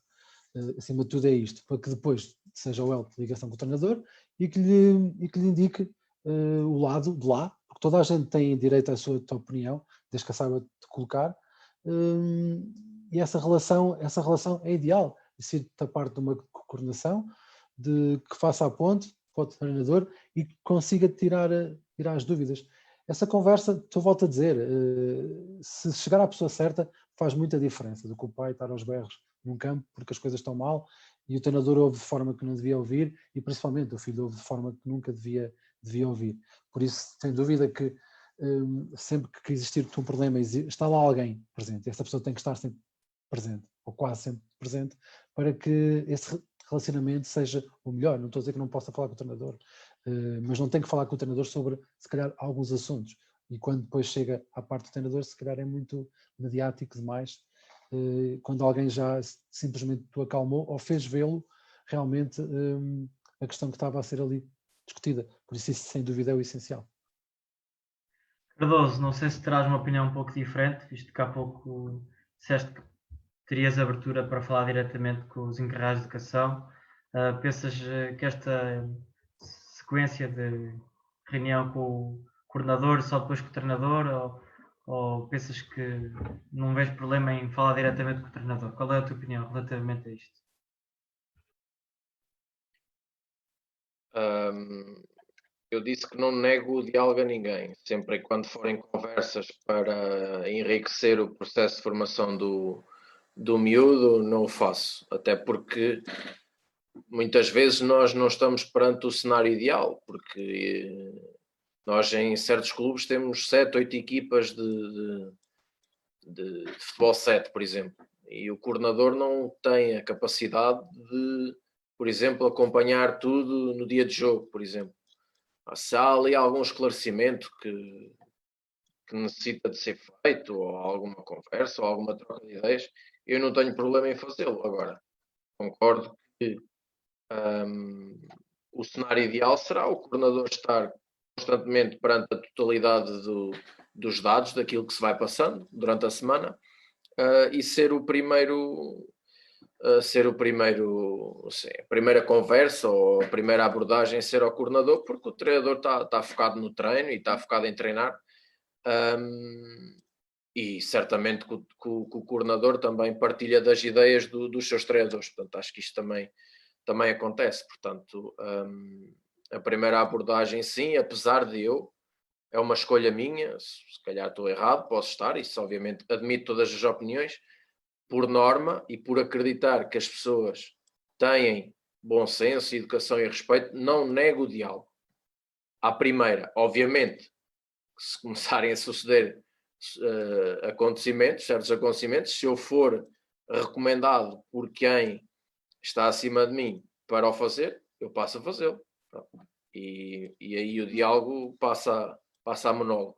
Acima de tudo é isto, para que depois seja o elo de ligação com o treinador e que lhe indique o lado de lá, porque toda a gente tem direito à sua opinião, desde que a saiba de colocar, e essa relação é ideal, existir da parte de uma coordenação, que faça a ponte para o treinador e que consiga tirar as dúvidas. Essa conversa, eu volto a dizer, se chegar à pessoa certa, faz muita diferença do que o pai estar aos berros num campo porque as coisas estão mal e o treinador ouve de forma que não devia ouvir e principalmente o filho ouve de forma que nunca devia ouvir. Por isso, sem dúvida que sempre que existir um problema, está lá alguém presente. Essa pessoa tem que estar sempre presente, ou quase sempre presente, para que esse relacionamento seja o melhor. Não estou a dizer que não possa falar com o treinador, mas não tem que falar com o treinador sobre, se calhar, alguns assuntos. E quando depois chega à parte do treinador, se calhar é muito mediático demais, quando alguém já simplesmente o acalmou ou fez vê-lo realmente a questão que estava a ser ali discutida. Por isso sem dúvida é o essencial. Cardoso, não sei se terás uma opinião um pouco diferente, visto que há pouco disseste que terias abertura para falar diretamente com os encarregados de educação. Pensas que esta sequência de reunião com o coordenador só depois com o treinador ou pensas que não vês problema em falar diretamente com o treinador? Qual é a tua opinião relativamente a isto? Eu disse que não nego o diálogo a ninguém, sempre e quando forem conversas para enriquecer o processo de formação do miúdo, não o faço. Até porque muitas vezes nós não estamos perante o cenário ideal, porque Nós em certos clubes temos 7, 8 equipas de futebol 7, por exemplo, e o coordenador não tem a capacidade de, por exemplo, acompanhar tudo no dia de jogo, por exemplo. Se há ali algum esclarecimento que necessita de ser feito, ou alguma conversa, ou alguma troca de ideias, eu não tenho problema em fazê-lo. Agora, concordo que o cenário ideal será o coordenador estar constantemente perante a totalidade dos dados, daquilo que se vai passando durante a semana, e ser o primeiro, assim, a primeira conversa ou a primeira abordagem ser ao coordenador, porque o treinador está focado no treino e está focado em treinar. E certamente que o coordenador também partilha das ideias dos seus treinadores. Portanto, acho que isto também acontece. Portanto, a primeira abordagem, sim, apesar de é uma escolha minha, se calhar estou errado, posso estar, isso obviamente admito todas as opiniões, por norma e por acreditar que as pessoas têm bom senso, educação e respeito, não nego o diálogo. À primeira, obviamente, se começarem a suceder certos acontecimentos, se eu for recomendado por quem está acima de mim para o fazer, eu passo a fazê-lo. E aí o diálogo passa a monólogo.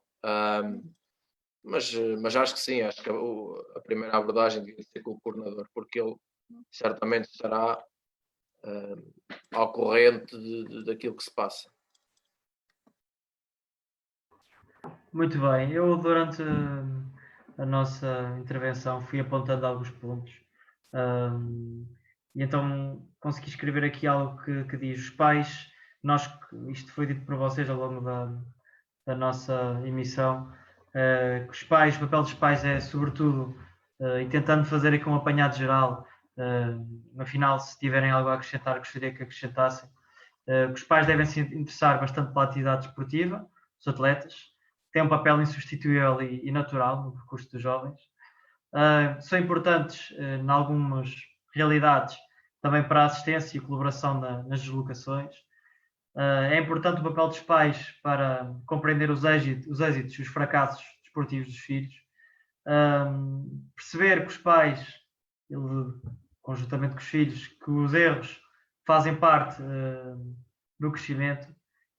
Mas acho que sim, acho que a primeira abordagem devia ser com o coordenador, porque ele certamente estará ao corrente daquilo que se passa. Muito bem, eu durante a nossa intervenção fui apontando alguns pontos, e então consegui escrever aqui algo que diz: os pais, isto foi dito por vocês ao longo da nossa emissão, que os pais, o papel dos pais é sobretudo, e tentando fazer aqui um apanhado geral, no final, se tiverem algo a acrescentar, gostaria que acrescentassem, que os pais devem se interessar bastante pela atividade desportiva, os atletas, têm um papel insubstituível e natural no percurso dos jovens. São importantes, em algumas realidades, também para a assistência e colaboração nas deslocações. É importante o papel dos pais para compreender os êxitos e os fracassos desportivos dos filhos. Perceber que os pais, conjuntamente com os filhos, que os erros fazem parte do crescimento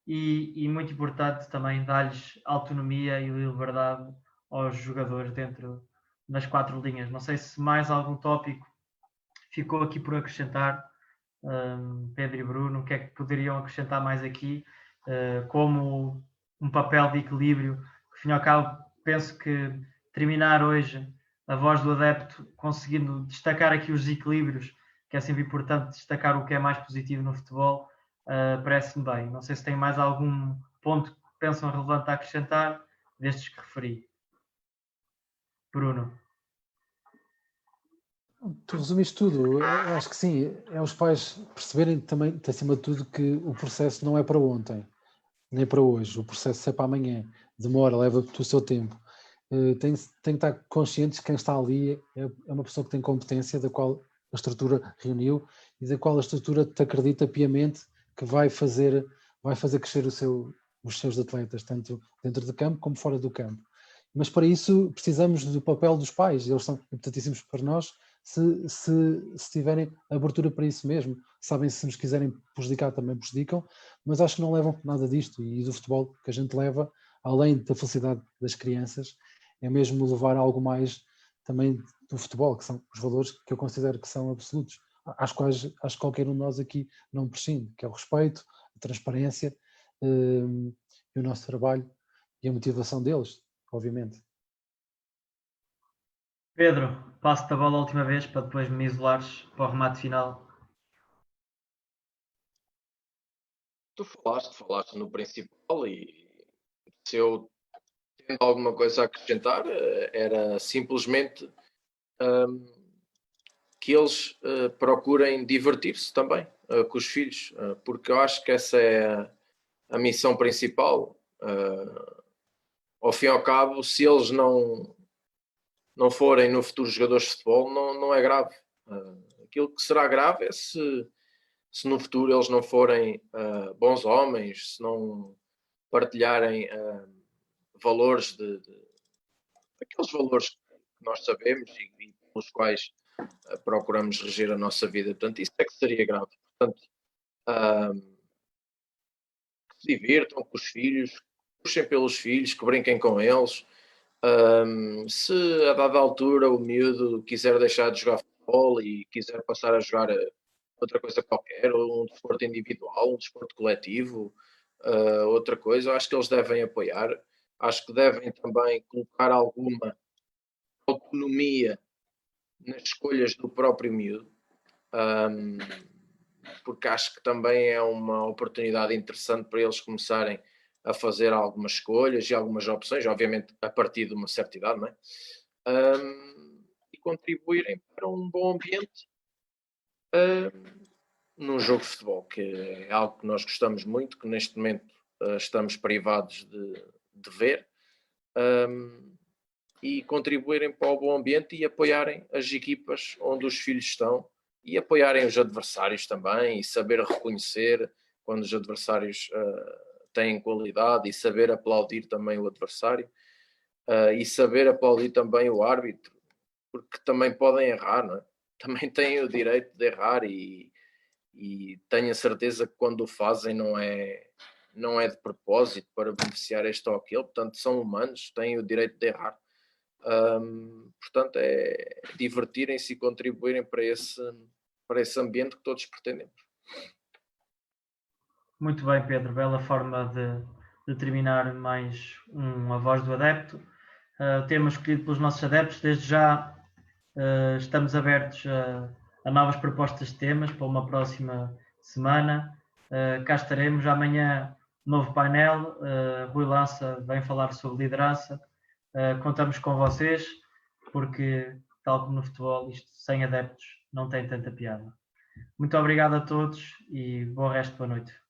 e muito importante também dar-lhes autonomia e liberdade aos jogadores dentro das 4 linhas. Não sei se mais algum tópico ficou aqui por acrescentar, Pedro e Bruno, o que é que poderiam acrescentar mais aqui, como um papel de equilíbrio, que ao fim e ao cabo penso que terminar hoje a voz do adepto conseguindo destacar aqui os desequilíbrios, que é sempre importante destacar o que é mais positivo no futebol, parece-me bem. Não sei se tem mais algum ponto que pensam relevante a acrescentar destes que referi. Bruno. Tu resumiste tudo. Eu acho que sim. É os pais perceberem também, acima de tudo, que o processo não é para ontem, nem para hoje. O processo é para amanhã. Demora, leva o seu tempo. Tem que estar conscientes que quem está ali é uma pessoa que tem competência, da qual a estrutura reuniu e da qual a estrutura te acredita piamente que vai fazer crescer os seus atletas, tanto dentro do campo como fora do campo. Mas para isso precisamos do papel dos pais. Eles são importantíssimos para nós se tiverem abertura para isso mesmo. Sabem, se nos quiserem prejudicar, também prejudicam, mas acho que não levam nada disto. E do futebol que a gente leva, além da felicidade das crianças, é mesmo levar algo mais também do futebol, que são os valores que eu considero que são absolutos, às quais acho que qualquer um de nós aqui não prescinde, que é o respeito, a transparência, e o nosso trabalho e a motivação deles, obviamente. Pedro, passo-te a bola a última vez para depois me isolares para o remate final. Tu falaste no principal, e se eu tenho alguma coisa a acrescentar, era simplesmente que eles procurem divertir-se também com os filhos, porque eu acho que essa é a missão principal. Ao fim e ao cabo, se eles não forem no futuro jogadores de futebol, não é grave. Aquilo que será grave é se no futuro eles não forem bons homens, partilharem valores aqueles valores que nós sabemos e pelos quais procuramos reger a nossa vida. Portanto, isso é que seria grave. Portanto, que se divirtam com os filhos, que puxem pelos filhos, que brinquem com eles. Se a dada altura o miúdo quiser deixar de jogar futebol e quiser passar a jogar outra coisa qualquer, ou um desporto individual, um desporto coletivo, outra coisa, eu acho que eles devem apoiar. Acho que devem também colocar alguma autonomia nas escolhas do próprio miúdo, porque acho que também é uma oportunidade interessante para eles começarem a fazer algumas escolhas e algumas opções, obviamente a partir de uma certa idade, não é? E contribuírem para um bom ambiente num jogo de futebol, que é algo que nós gostamos muito, que neste momento estamos privados de ver, e contribuírem para o bom ambiente e apoiarem as equipas onde os filhos estão e apoiarem os adversários também e saber reconhecer quando os adversários têm qualidade e saber aplaudir também o adversário e saber aplaudir também o árbitro, porque também podem errar, não é? Também têm o direito de errar e tenho a certeza que quando o fazem não é de propósito para beneficiar este ou aquele, portanto são humanos, têm o direito de errar. Portanto é divertirem-se e contribuírem para esse ambiente que todos pretendemos. Muito bem, Pedro, bela forma de terminar mais uma Voz do Adepto. Tema escolhido pelos nossos adeptos. Desde já estamos abertos a novas propostas de temas para uma próxima semana. Cá estaremos. Amanhã, novo painel. Rui Lança vem falar sobre liderança. Contamos com vocês, porque, tal como no futebol, isto sem adeptos não tem tanta piada. Muito obrigado a todos e bom resto da noite.